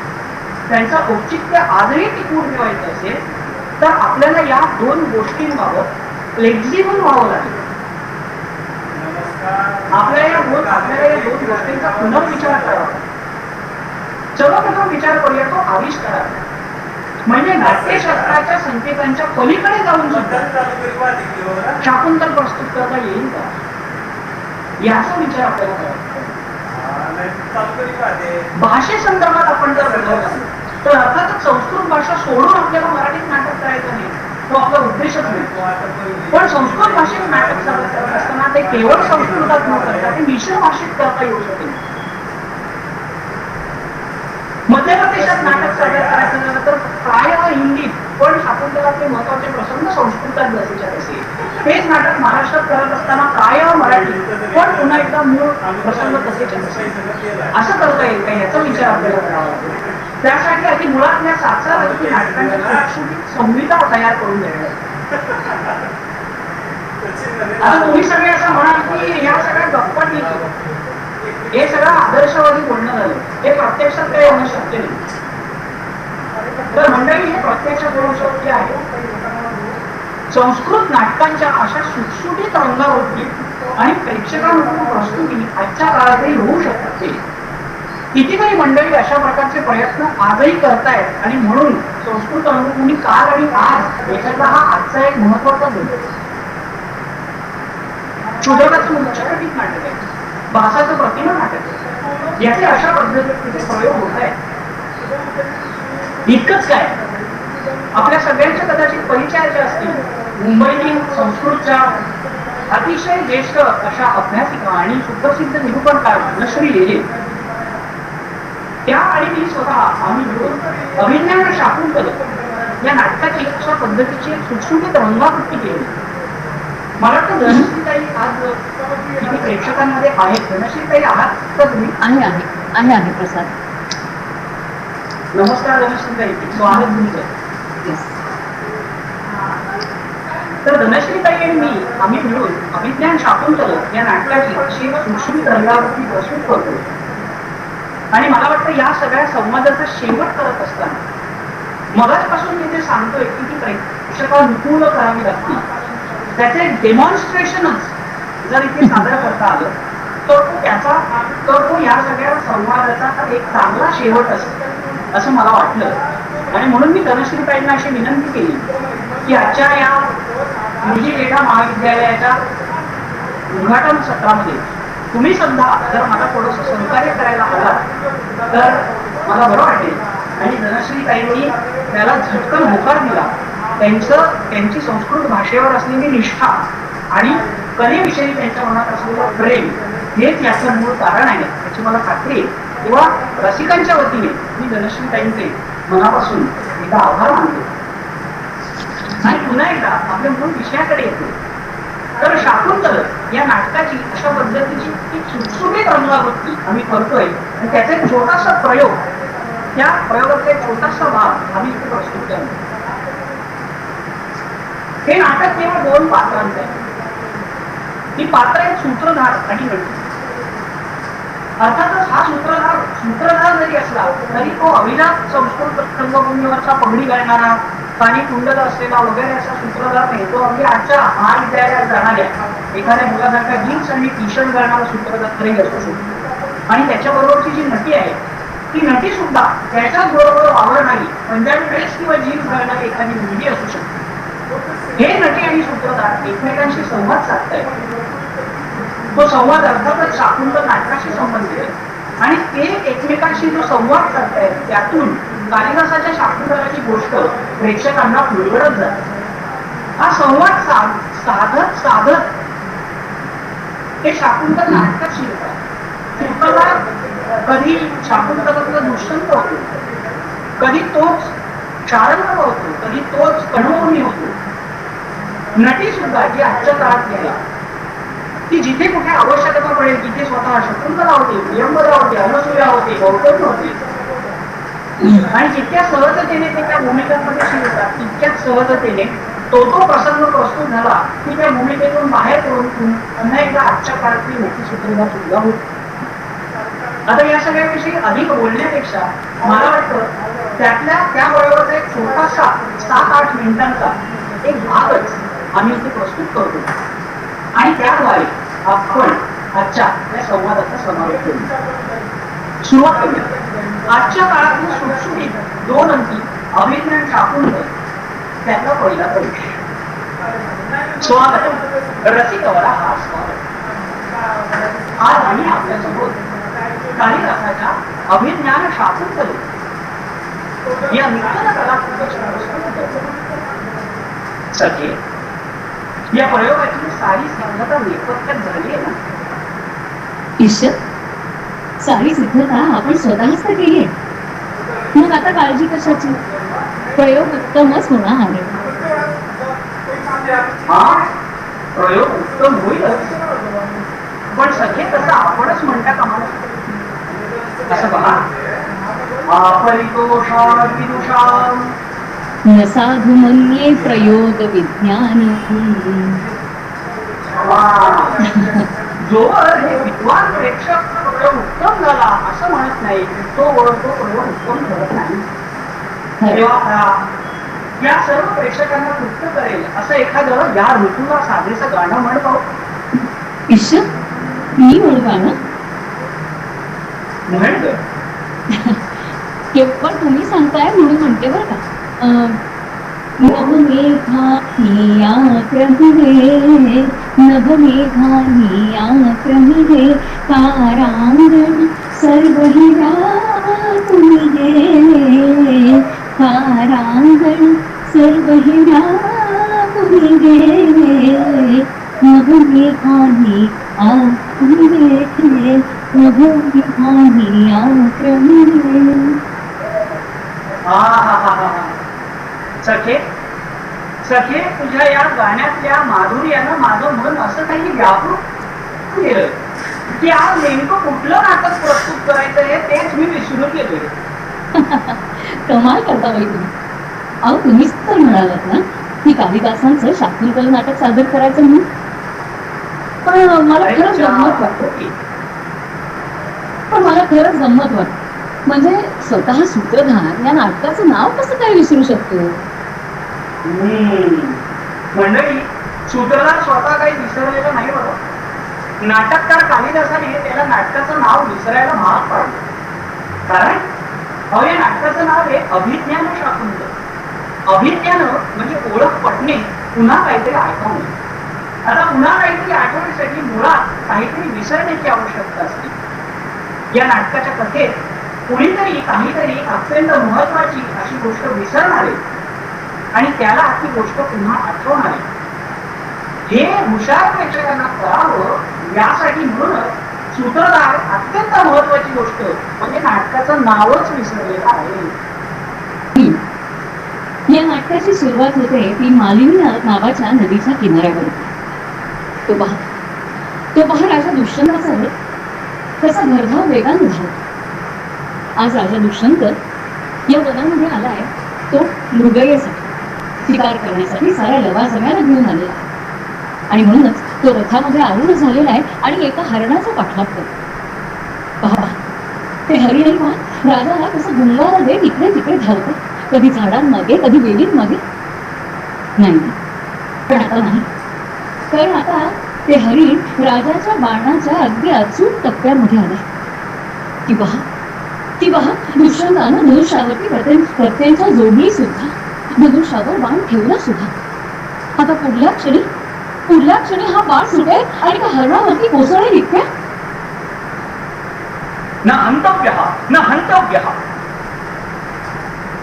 त्यांचं औचित्य आजही टिकवून ठेवायचं असेल तर आपल्याला या दोन गोष्टींबाबत फ्लेक्झिबल व्हावं लागेल. आपल्याला या दोन गोष्टींचा पुनर्विचार करावा. सर्वप्रथम विचार करूया तो आविष्काराचा, म्हणजे नाट्यशास्त्राच्या संकेतांच्या पलीकडे जाऊन सुद्धा शाकुंतल प्रस्तुत करता येईल का, याचा विचार आपल्याला करावा. भाषेसंदर्भात आपण जर बघितलं तर अर्थातच संस्कृत भाषा सोडून आपल्याला मराठीत नाटक करायचं नाही, तो आपला उद्देशच नाही. पण संस्कृत भाषेत नाटक करत असताना ते केवळ संस्कृतात न करता ते मिश्र भाषेत करता येऊ शकेल. मध्य प्रदेशात नाटक सादर करायचं झालं तर प्राय हिंदीत, पण शाकुंतलाचे महत्वाचे प्रसंग संस्कृतात जसेच्या तसे. तेच नाटक महाराष्ट्रात करत असताना प्राय मराठी, पण पुन्हा एकदा मूळ प्रसंग तसेच्या तसे. असं करता येईल का याचा विचार आपल्याला करावा लागेल. त्यासाठी आधी मुळातल्या 7 नाटकांच्या सुटसुटीत संहिता तयार करून द्यायला. आता तुम्ही सगळे असं म्हणाल की या सगळ्या गप्पा हे सगळं आदर्शवादी बोलणं झालं, हे प्रत्यक्षात काही होणं शक्य नाही. तर मंडळी हे प्रत्यक्षात होणं शक्य आहे. संस्कृत नाटकांच्या अशा सुटसुटीत रंगावरती आणि प्रेक्षकांकडून प्रस्तुती आजच्या काळातही होऊ शकतात. कितीतरी मंडळी अशा प्रकारचे प्रयत्न आजही करतायत आणि म्हणून संस्कृत रंगभूमी काल आणि आज याच्यातला हा आजचा एक महत्वाचा मुद्दा. शोधकाचं मुख्यकटित नाटक आहे, भासाचं प्रतिमा नाटक आहे, याचे अशा पद्धतीचे प्रयोग होत आहेत. इतकंच काय, आपल्या सगळ्यांच्या कदाचित परिचयाचे असतील मुंबईतील संस्कृतच्या अतिशय ज्येष्ठ अशा अभ्यासिका आणि सुप्रसिद्ध निरूपणकार धनश्री लेले, त्या आणि मी स्वतः आम्ही मिळून अभिज्ञान शाकुंतल या नाटकाची अशा पद्धतीची सुटसुटीत रंगावृत्ती केली. मला वाटतं धनश्रीताई आज किती प्रेक्षकांमध्ये आहेत. धनश्रीताई आहात तर तुम्ही? आहे प्रसाद. नमस्कार धनश्रीताई, स्वागत तुमचं. तर धनश्रीताई आणि मी आम्ही मिळून अभिज्ञान शाकुंतल या नाटकाची अशी सुटसुटीत रंगावृत्ती प्रस्तुत करतो. आणि मला वाटतं या सगळ्या संवादाचा शेवट करत असताना मगाचपासून मी ते सांगतोय की ती प्रेक्षकानुकूल करावी लागते. त्याचे डेमॉन्स्ट्रेशनच जर इथे सादर करता आलं तर तो या सगळ्या संवादाचा एक चांगला शेवट असेल असं मला वाटलं. आणि म्हणून मी धनश्रीताईंना अशी विनंती केली की आजच्या या मुली क्रीडा महाविद्यालयाच्या उद्घाटन सत्रामध्ये तुम्ही सुद्धा जर मला थोडंसं सहकार्य करायला आला तर मला बरं वाटेल. आणि धनश्रीताईंनी त्याला झटकन होकार दिला. त्यांची संस्कृत भाषेवर असलेली निष्ठा आणि कलेविषयी त्यांच्या मनात असलेलं प्रेम हेच याचं मूळ कारण आहे याची मला खात्री आहे. तेव्हा रसिकांच्या वतीने मी धनश्रीताईंचे मनापासून एकदा आभार मानतो. आणि पुन्हा एकदा आपल्या मूळ विषयाकडे येतो. तर शाकुंतल या नाटकाची अशा पद्धतीची एक सुटसुटीत रंगावृत्ती आम्ही करतोय आणि त्याचा एक छोटासा प्रयोग, त्या प्रयोगाचा एक छोटासा भाग आम्ही इथे प्रस्तुत करतो. हे नाटक केवळ 2 पात्रांचं आहे. ही पात्र आहेत सूत्रधार आणि नटी. अर्थातच हा सूत्रधार जरी असला तरी तो अभिजात संस्कृत रंगभूमीवरचा पगडी घालणारा, पाणी कुंडला असलेला वगैरे असा सूत्रधार नाही, तो अगदी आजच्या महाविद्यालयात जाणाऱ्या एखाद्या मुलासारखा जीन्स आणि टी शर्ट घालणारा सूत्रधारही असू शकतो. आणि त्याच्याबरोबरची जी नटी आहे ती नटी सुद्धा त्याच्याच बरोबर वावरणारी पंजाबी ड्रेस किंवा जीन्स घालणारी एखादी मुलगी असू शकते. हे नटी आणि सूत्रधार एकमेकांशी संवाद साधतायत. तो संवाद अर्थातच शाकुंतल नाटकाशी संबंधित आहे आणि ते एकमेकांशी जो संवाद साधतायत त्यातून कालिदासाच्या शाकुंतलाची गोष्ट प्रेक्षकांना उलगडत जाते. हा संवाद साधत साधत ते शाकुंतल नाटकात शिरतात. सूत्रधार कधी शाकुंतलातला दुष्यंत होतो, कधी तोच शारंग होतो, कधी तोच कणमोनी होतो. नटी सुद्धा जी आजच्या काळात गेला ती जिथे कुठे आवश्यकता पडेल तिथे स्वतः शकुंतला होते, प्रियंवदा होते, अनसूया होते, गौतमी होते. आणि जितक्या सहजतेने ते त्या भूमिकांमध्ये शिरतात तितक्याच सहजतेने तो प्रसंग प्रस्तुत झाला की त्या भूमिकेतून बाहेर पडून पुन्हा एकदा आजच्या काळातली मोठी सूत्रधार सुद्धा होती. आता या सगळ्याविषयी अधिक बोलण्यापेक्षा मला वाटतं त्याबरोबरचा एक छोटासा 7-8 मिनिटांचा एक भागच आम्ही इथे प्रस्तुत करतो आणि त्याद्वारे आपण आजच्या या संवादाचा समावेश करू. सुरुवात करूया. आजच्या काळातील सुटसुटीत 2 अंकी अभिज्ञान शाकुंतल त्याचा पहिला प्रवेश. स्वागत रसिकवरा हा स्वागत. आज आम्ही आपल्यासमोर कालिदासाच्या अभिज्ञान शाकुंतल या नूतन कलाकृतीची प्रस्तुती करतो. सगळे या प्रयोगाची सारी सिद्धता नेपथ्यात झाली आहे ना? ईश्वर, सारी सिद्धता आपण स्वतःच तर केली आहे. मग आता काळजी कशाची? प्रयोग उत्तमच होणार आहे. हा प्रयोग उत्तम होईलच, पण सगळे तसं आपणच म्हणता कामा नये. असं बघा, अपरितोषां विदुषां न साधु मन्ये प्रयोग विज्ञानी. जोवर हे विद्वान प्रेक्षक प्रयोग उत्तम झाला असं म्हणत नाही तोवर तो प्रयोग उत्तम झाला नाही. तेव्हा या सर्व प्रेक्षकांना तृप्त करेल असं एखादं या ऋतूला साधेचं गाणं म्हणतो. ईश्वर, मी म्हणू गाणं? म्हण ग. केवळ तुम्ही सांगताय म्हणून म्हणते बरं का. नभमेघानी आक्रमिले, नभमेघानी आक्रमिले, तारांगण सर्व हिराकुमिले, तारांगण सर्व हिराकुमिले, नभमेघानी आक्रमिले, नभमेघानी आक्रमिले. सखे सखे, तुझ्या या गाण्यातल्या माधुर्यानं माझं मन असं काही व्यापृत केलं की आज नेमकं कुठलं नाटक प्रस्तुत करायचं आहे तेच मी विसरून गेलोय. कमाल करता बाई तुम्ही. अहो, तुम्हीच तर म्हणालात ना की कालिदासांचं शाकुंतल नाटक सादर करायचं म्हणून. पण मला खरंच गंमत वाटतं. म्हणजे स्वतः सूत्रधार या नाटकाचं नाव कसं काय विसरू शकतो? मंडळी, सूत्रधार स्वतः काही विसरलेलं नाही बघा. नाटककार कालिदासाने त्याला नाटकाचं नाव विसरायला भाग पाडलं. कारण अहो, या नाटकाचं नाव आहे अभिज्ञान शाकुंतल. अभिज्ञान म्हणजे ओळख पटणे, पुन्हा काहीतरी आठवणे. आता पुन्हा काहीतरी आठवण्यासाठी मुळात काहीतरी विसरण्याची आवश्यकता असते. या नाटकाच्या कथेत कुणीतरी काहीतरी अत्यंत महत्वाची अशी गोष्ट विसरणारे आणि त्याला ती गोष्ट पुन्हा आठवणारे, हे हुशार प्रेक्षकांना कळावं यासाठी म्हणूनच सूत्रधार अत्यंत महत्वाची गोष्ट म्हणजे नाटकाचं नावच विसरलेलं आहे. या नाटकाची सुरुवात होते ती मालिनी नावाच्या नदीच्या किनाऱ्यावर. तो पहा राजा दुष्यंताचा कसा भरधाव वेगाने झाला. आज राजा दुष्यंत या वनामध्ये आलाय तो मृगयेसाठी, शिकार करण्यासाठी साऱ्या लवाजम्याला घेऊन आलेला आहे. आणि म्हणूनच तो रथामध्ये आरूढ झालेला आहे आणि एका हरणाचा पाठलाग करतो. पहा, ते हरिण राजाला कसं गुंगारा देत इकडे तिकडे धावतो कधी झाडांमागे कधी वेलींमागे नाही, पण आता नाही. कारण आता ते हरिण राजाच्या बाणाच्या अगदी अचूक टप्प्यामध्ये आले. ती पहा दुष्यंतानं धनुष्यावरती प्रत्येच्या जोडली सुद्धा, धनुष्यावर बाण ठेवला सुद्धा. आता पुढल्या क्षणी हा बाण सुटेल आणि त्या हरणावरती कोसळेल इतक्या. न हंतव्य.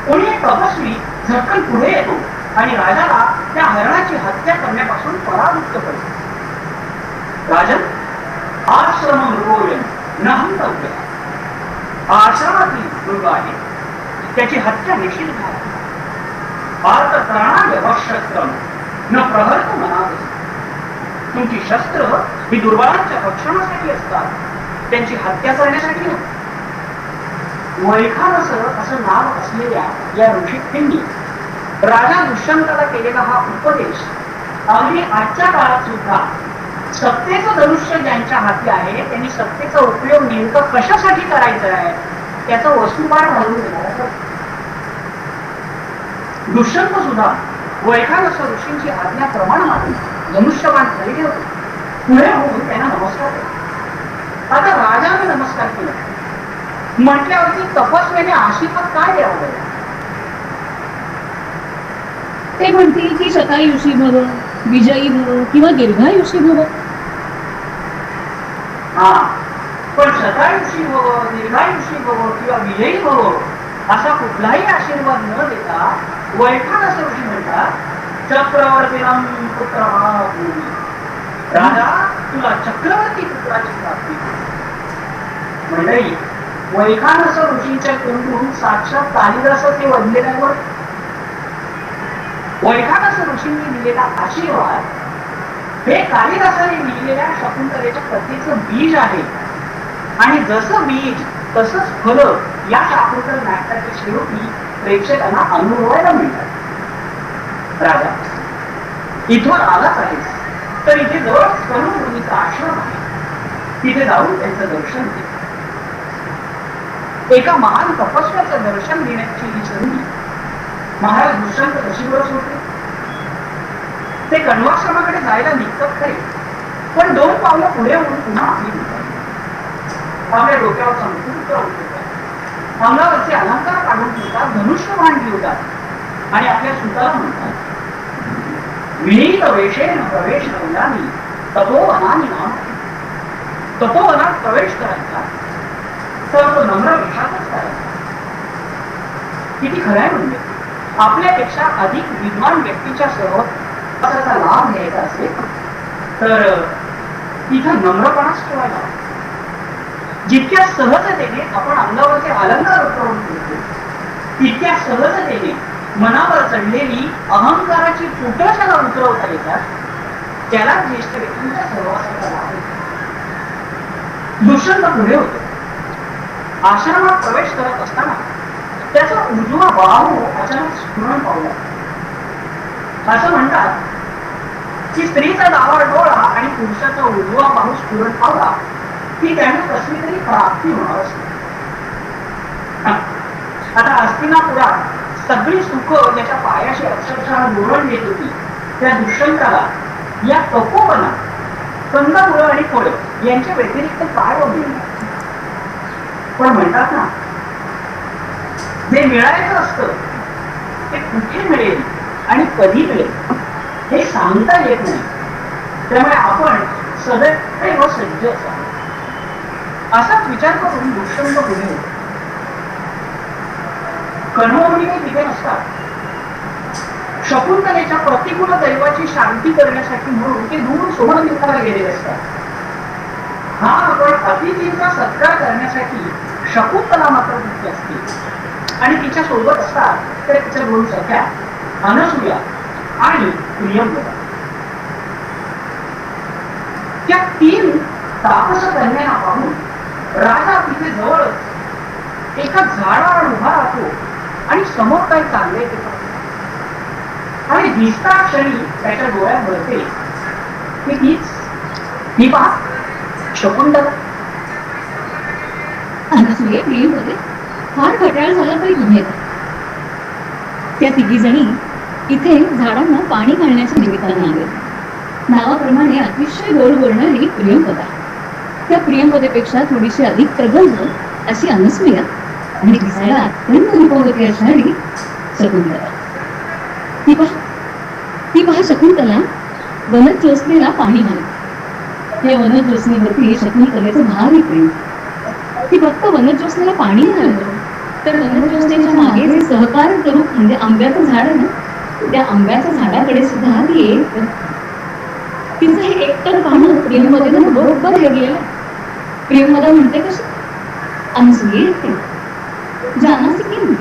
कोणी एक तपस्वी झटकन पुढे येतो आणि राजाला त्या हरणाची हत्या करण्यापासून परावृत्त करतो. राजन, आश्रम मृगोयम न हंतव्य. आश्रमातील मृग आहे, त्याची हत्या निश्चित आहे. शस्त्रम न प्रहर्त मनात. तुमची शस्त्र ही दुर्बलांच्या रक्षणासाठी असतात, त्यांची हत्या करण्यासाठी. वैखानस असं नाव असलेल्या या ऋषिकेंनी राजा दुष्यंताला केलेला हा उपदेश अगदी आजच्या काळात सुद्धा सत्तेचं धनुष्य ज्यांच्या हाती आहे त्यांनी सत्तेचा उपयोग नेमका कशासाठी करायचा आहे त्याचा वस्तुपाठ घालून देणार. दुष्यंत सुद्धा वैखानस ऋषींची आज्ञा प्रमाणात धनुष्यबाण खरेदी होते. पुढे होऊन त्यांना नमस्कार केला. आता राजाने नमस्कार केला म्हटल्यावरती तपस्व्याने आशीर्वाद काय द्यावा? ते म्हणतील की शतायुषी भव, विजयी भव किंवा दीर्घायुषी भव. हा, पण शतायुषी भव, दीर्घायुषी भव किंवा विजयी भव असा कुठलाही आशीर्वाद न देता वैखानस ऋषी म्हणतात चक्रवर्तीनाम पुत्र राजा तुला चक्रवर्ती पुत्राची प्राप्ती. मंडळी, वैखानस ऋषींच्या तोंडून साक्षात कालिदासाचे वडलेल्यावर वैखानस ऋषींनी दिलेला आशीर्वाद हे कालिदासाने लिहिलेल्या शकुंतलेच्या कथेचं बीज आहे. आणि जसं बीज तसंच फल या शाकुंतल नाटकाच्या शेवटी प्रेक्षकांना अनुभवायला मिळतात. राजा, इथवर आलाच आहेस तर इथे जवळ करुणमुनीचा आश्रम आहे, तिथे जाऊन त्यांचं दर्शन घे. एका महान तपस्व्याचं दर्शन घेण्याची ही संधी महाराज दुष्यंत कशी बरं होते. ते कण्वाश्रमाकडे जायला निघतात खरे, पण 2 पावलं पुढे होऊन पुन्हा आपल्या डोक्यावरचा मुकुट उठवतात, अंगावरचे अलंकार काढून ठेवतात, धनुष्यबाण ठेवतात आणि आपल्या सुताला म्हणतात विनीत वेशेन प्रवेश करणारी तपोवनानी नाम. तपोवनात प्रवेश करायचा तर तो नम्र वेशातच करायचा. किती खरंय म्हणजे आपल्यापेक्षा अधिक विद्वान व्यक्तीच्या सहवासाचा लाभ घ्यायचा असेल तर तिथं नम्रपणाच ठेवायला. जितक्या सहजतेने आपण अंगावरचे अलंकार उतरवून ठेवतो तितक्या सहजतेने मनावर चढलेली अहंकाराची फुटं ज्याला उतरवता येतात त्याला ज्येष्ठ व्यक्तींच्या सहवासाचा लाभ होतो. दुष्यंत पुढे होतो. आश्रमात प्रवेश करत असताना त्याचा उजवा बाहू अचानक स्फुरण पावला. असं म्हणतात की स्त्रीचा डावा डोळा आणि पुरुषाचा उजवा बाहू स्फुरण पावला की त्यांना कसली तरी प्राप्ती होणार असते. आता हस्तिनापुरात सगळी सुख ज्याच्या पायाशी अक्षरशः धोरण येत होती त्या दुष्यंताला या तपोवनात कंदमुळं आणि फळं यांच्या व्यतिरिक्त काय मिळणार. पण म्हणतात ना, जे मिळायचं असतं ते कुठे मिळेल आणि कधी मिळेल हे सांगता येत नाही. त्यामुळे आपण सदैव सज्ज असावं असाच विचार करून दुष्यंत पुढे होतो. कण्वमुनी काही तिथे नसतात. शकुंतलेच्या प्रतिकूल दैवाची शांती करण्यासाठी म्हणून ते दूर सोमतीर्थाला गेलेले असतात. हा, आपण अतिथींचा सत्कार करण्यासाठी शकुंतला मात्र तिथे असते आणि तिच्या सोबत असतात तर तिच्या 2 सख्या अनसूया आणि प्रियंवदा. त्या 3 तापस कन्यांना पाहून राजा तिथे जवळच एका झाडावर उभा राहतो आणि समोर काय चाललंय ते पाहतो. आणि दिसता क्षणी त्याच्या डोळ्यात भरते की ही पहा शकुंतला. अनसूये प्रियंवदे, फार खट्याळ झाला तरी तुम्ही त्या तिघी जणी इथे झाडांना पाणी घालण्याच्या निमित्तानं आले. नावाप्रमाणे अतिशय गोड बोलणारी प्रियंपदा, त्या प्रियंपदेपेक्षा थोडीशी अधिक प्रगल्भ अशी अनुसूया आणि दिसायला अत्यंत रूपवती असणारी शकुंतला. ती पहा शकुंतला वनज्योत्स्नेला पाणी घालते. या वनज्योत्स्नेवरती शकुंतलेचं भारी प्रेम. ती फक्त वनज्योत्स्नेला पाणी घालतो, तर वनज्योत्स्नेच्या मागे जे सहकार्य स्वरूप म्हणजे आंब्याचं झाड आहे ना, त्या आंब्याच्या झाडाकडे सुद्धा ती एक तिचं हे एकतर पाहणं प्रियंवदेनं बरोबर हेरलेलं. प्रियंवदा म्हणते कशी, अनसुये येते जानासी की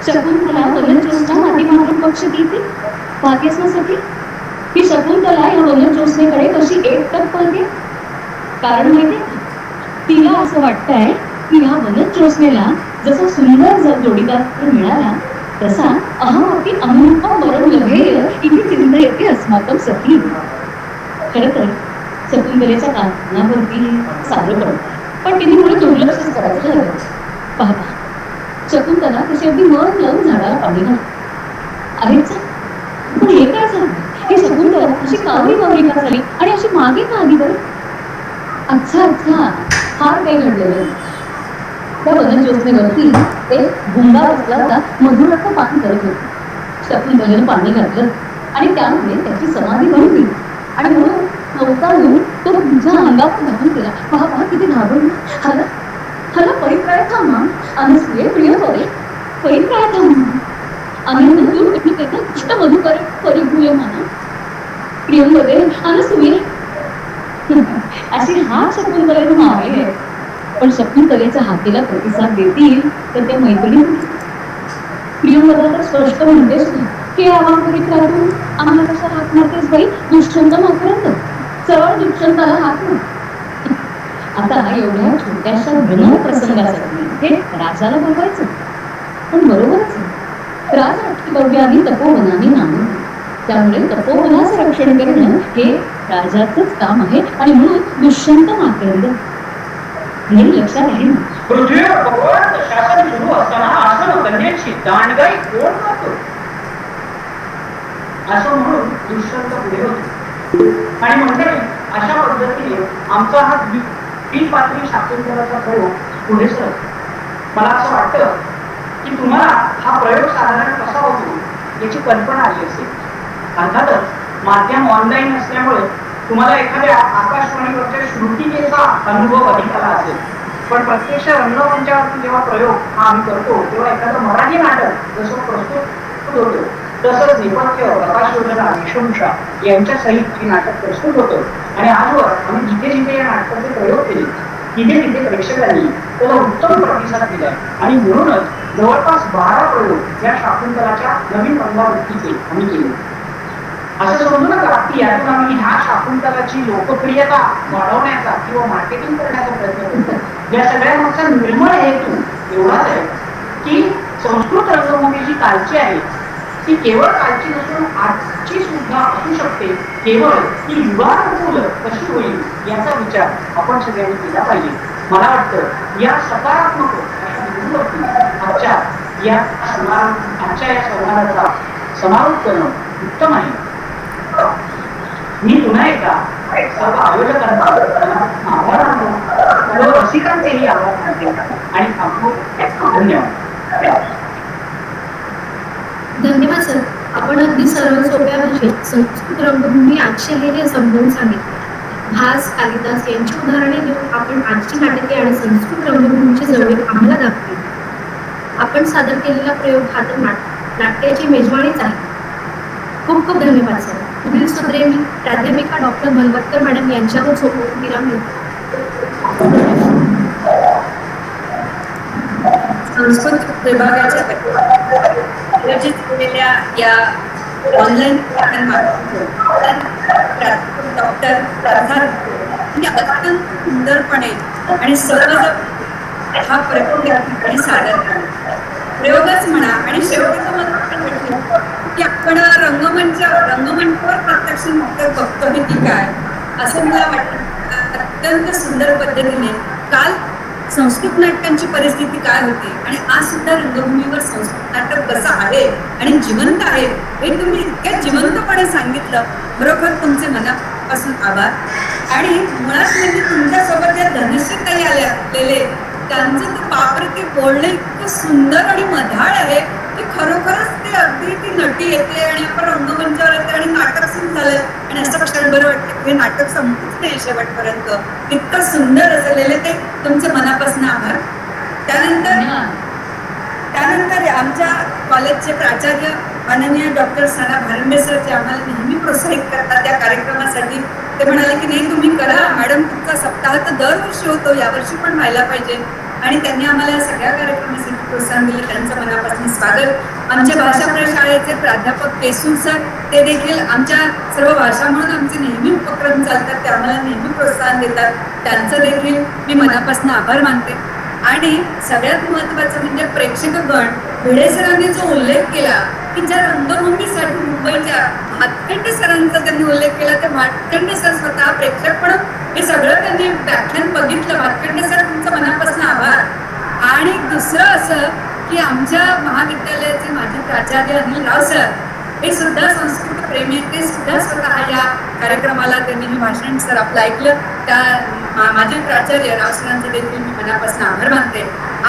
शकुंतला वनज्योत्स्ना मातीमागून पक्ष देते पाहतेसण्यासाठी. ही शकुंतला या वनज्योत्स्नेकडे कशी एकटक पाहते, कारण माहिती तिला असं वाटतंय की ह्या वनज्योत्स्नेला जसा सुंदर जर जोडीदार मिळाला तसा अहमपि अमृतम वरम लभेय इथे चिंता येते अस्माकं सखी. खरं तर शकुंतलेच्या कानावरती सारं पडतं, पण तिने पुढे दुर्लक्ष करायचं ठरवलं. पाहता शकुंतला तशी अगदी मन लावून झाडाला पाणी घालते. अरेच पण हे काय झालं, ही शकुंतला अशी कावरी कावरी का झाली आणि अशी मागे का आली बरं? अच्छा फार काही घडलेलं. त्या वनज्योत्स्नेवरती एक गुंगा बसला होता, मधुराचं पाणी करत होता. शकुंतलेनं पाणी घातलं आणि त्यामुळे त्याची समाधी बनली आणि म्हणून नौका घेऊन तो तुझ्या अंगावर घालून गेला. पहा किती घाबरून हला परिप्राय थांबा अनसुये प्रियपदे परिप्राय थांबा आनंद दूर त्याचा इष्ट मधुकर परिभूय म्हणा प्रियपदे अनसुये अशी हा शकुंतलेचं नाव आहे. पण शकुंतलेच्या हातीला प्रतिसाद देतील तर त्या मैत्रिणी प्रियंवदा तर स्पष्ट म्हणतेच की आवाज आम्हाला कशा हात मारतेस बाई, दुष्यंत मात्र सरळ दुष्यंताला हात मार. आता एवढ्या छोट्याशा भ्रम प्रसंगासाठी हे राजाला बोलवायचं, पण बरोबरच राज बव्यानी तपोवनाने नांदून, त्यामुळे तपोवनाचं रक्षण करणं हे राजाचंच काम आहे आणि म्हणून दुष्यंत मात्र हे लक्षात आहे. पृथ्वीवर भगवान शासन सुरू असताना आसन कन्याची दांडगाई कोण करतो असं म्हणून दुष्यंत पुढे होते. आणि मंडळी अशा पद्धतीने आमचा हा द्विपात्री शाकुंतलाचा प्रयोग पुढे सरतो. मला असं वाटतं की तुम्हाला हा प्रयोग साधारण कसा होतो याची कल्पना आली असेल. अर्थातच माध्यम ऑनलाईन असल्यामुळे तुम्हाला एखाद्या आकाशवाणीवरच्या श्रुतिकेचा अनुभव अधिक आला असेल, पण प्रत्यक्ष रंगमंचावरती जेव्हा प्रयोग हा आम्ही करतो तेव्हा एखादं मराठी नाटक जसं प्रस्तुत होतं तसंच नेपथ्य प्रकाश योजना वेशभूषा यांच्या सहित हे नाटक प्रस्तुत होतं. आणि आजवर आम्ही जिथे जिथे या नाटकाचे प्रयोग केले तिथे तिथे प्रेक्षकांनी त्याला उत्तम प्रतिसाद दिलाय आणि म्हणूनच जवळपास 12 प्रयोग या शाकुंतलाच्या नवीन रंगावृत्तीचे आम्ही केले. असं समजू नका की यातून आम्ही ह्या शाकुंतलाची लोकप्रियता वाढवण्याचा किंवा मार्केटिंग करण्याचा प्रयत्न करतो. या सगळ्या मागचा निर्मळ हेतू एवढाच आहे की संस्कृत रंगभूमी जी कालची आहे ती केवळ कालची नसून आजची सुद्धा असू शकते, केवळ ती युगानुकूल कशी होईल याचा विचार आपण सगळ्यांनी केला पाहिजे. मला वाटतं या सकारात्मक अशा बिंदूवरती आजच्या या संवादाचा समारोप करणं उत्तम आहे. मी पुन्हा एकदा सर्व आयोजकांना आभार मानतो, सर्व रसिकांचेही आभार मानते आणि थांबतो. धन्यवाद. धन्यवाद सर. आपण अगदी सरळ सोप्या भाषेत संस्कृत रंगभूमी आजची आहे हे समजावून सांगितले. भास, कालिदास यांची उदाहरणे देऊन आपण आजची नाटके आणि संस्कृत रंगभूमीची जवळीक आम्हाला दाखवली. आपण सादर केलेला प्रयोग हा तर नाट्याची मेजवानीच आहे. खूप खूप धन्यवाद सर. पुढील सत्रे मी प्राध्यापिका डॉक्टर बलवत्तर मॅडम यांच्यावर सोबत विराम घेतो. संस्कृत विभागाच्या आयोजित केलेल्या या ऑनलाईन डॉक्टर अत्यंत सुंदरपणे आणि सहज हा प्रयोग या ठिकाणी सादर केला. प्रयोगच म्हणा आणि शेवटी की आपण रंगमंचावर प्रत्यक्ष नाटक बघतोय की काय असं मला वाटतं. अत्यंत सुंदर पद्धतीने काल संस्कृत नाटकांची परिस्थिती काय होती आणि आज सुद्धा रंगभूमीवर संस्कृत नाटक कसं आहे आणि जिवंत आहे हे तुम्ही इतक्या जिवंतपणे सांगितलं. खरोखर तुमचे मनापासून आभार. आणि मुळात म्हणजे तुमच्यासोबत या धनश्रीताई आलेले त्यांचं ते बापरे ते बोलणं इतकं सुंदर आणि मधाळ आहे की खरोखरच ते अगदी ती नटी येते आणि आपण रंगमंचावर येते आणि नाटक सुरू झालंय आणि असं क्षणभर वाटतं की हे नाटक संपूच नाही शेवटपर्यंत. इतकं सुंदर असलेले ते तुमचे मनापासून आभार. त्यानंतर आमच्या कॉलेजचे प्राचार्य माननीय डॉक्टर सना भारंबे सर जे आम्हाला नेहमी प्रोत्साहित करतात या कार्यक्रमासाठी. ते म्हणाले की नाही तुम्ही करा मॅडम, तुमचा सप्ताह तर दरवर्षी होतो, यावर्षी पण व्हायला पाहिजे. आणि त्यांनी आम्हाला या सगळ्या कार्यक्रमासाठी प्रोत्साहन दिलं, त्यांचं मनापासून स्वागत. आमच्या भाषा प्रशाळेचे प्राध्यापक केसूर सर ते देखील आमच्या सर्व भाषा म्हणून आमचे नेहमी उपक्रम चालतात, ते आम्हाला नेहमी प्रोत्साहन देतात, त्यांचं देखील मी मनापासून आभार मानते. आणि सगळ्यात महत्वाचं म्हणजे प्रेक्षकगण भिडे सरांनी जो उल्लेख केला की ज्या रंगभूमीसाठी मुंबईच्या भातखंडे सरांचा त्यांनी उल्लेख केला, त्या भातखंडे सर स्वतः प्रेक्षक पण हे सगळं त्यांनी व्याख्यान बघितलं. भातखंडे सर तुमचं मनापासून आभार. आणि दुसरं असं की आमच्या महाविद्यालयाचे माजी प्राचार्य अनिल राव सर हे सुद्धा संस्कृत प्रेमी, ते सुद्धा स्वतः या कार्यक्रमाला त्यांनी हे भाषण सर आपलं ऐकलं. त्या माझे प्राचार्य राव सरांचे देखील मी मनापासून आभार मानते.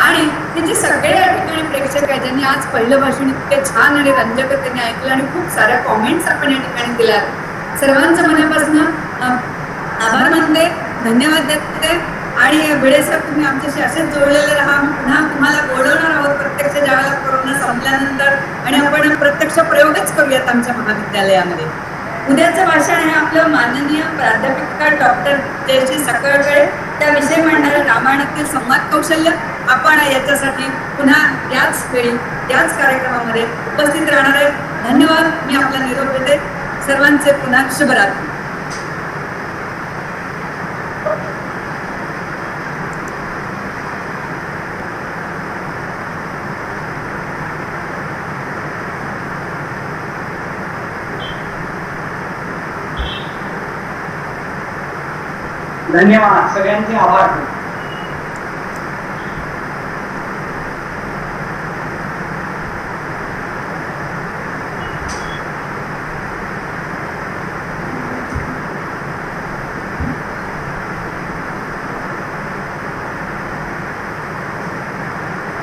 आणि हे जे सगळे या ठिकाणी प्रेक्षक आहेत ज्यांनी आज पहिलं भाषण इतके छान आणि रंजक त्यांनी ऐकलं आणि खूप साऱ्या कॉमेंट्स आपण या ठिकाणी दिल्या, सर्वांचं मनापासून आभार मानते, धन्यवाद देते. आणि भिडे सर तुम्ही आमच्याशी असेच जोडलेले राहा. पुन्हा तुम्हाला बोलवणार आहोत प्रत्यक्ष ज्यावेळेला कोरोना संपल्यानंतर आणि आपण प्रत्यक्ष प्रयोगच करूयात आमच्या महाविद्यालयामध्ये. उद्याचं भाषण आहे आपलं माननीय प्राध्यापिका डॉक्टर जयश्री सकळकडे, त्या विषय मांडणाऱ्या रामायणातील संवाद कौशल्य. आपण याच्यासाठी पुन्हा याच वेळी याच कार्यक्रमामध्ये उपस्थित राहणार आहे. धन्यवाद. मी आपला निरोप देते. सर्वांचे पुन्हा शुभरात्री. धन्यवाद, सगळ्यांचे आभार.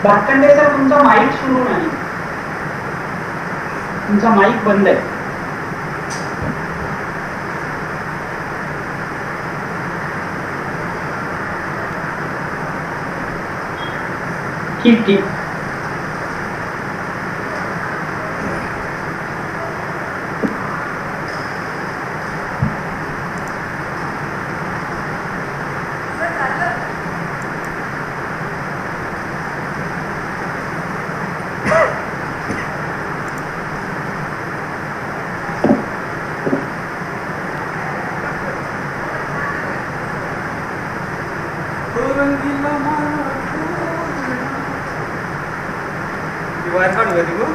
भातखंडे सर तुमचा माईक सुरू नाही, तुमचा माईक बंद आहे. ठीक ठीक. वायर काढून घेते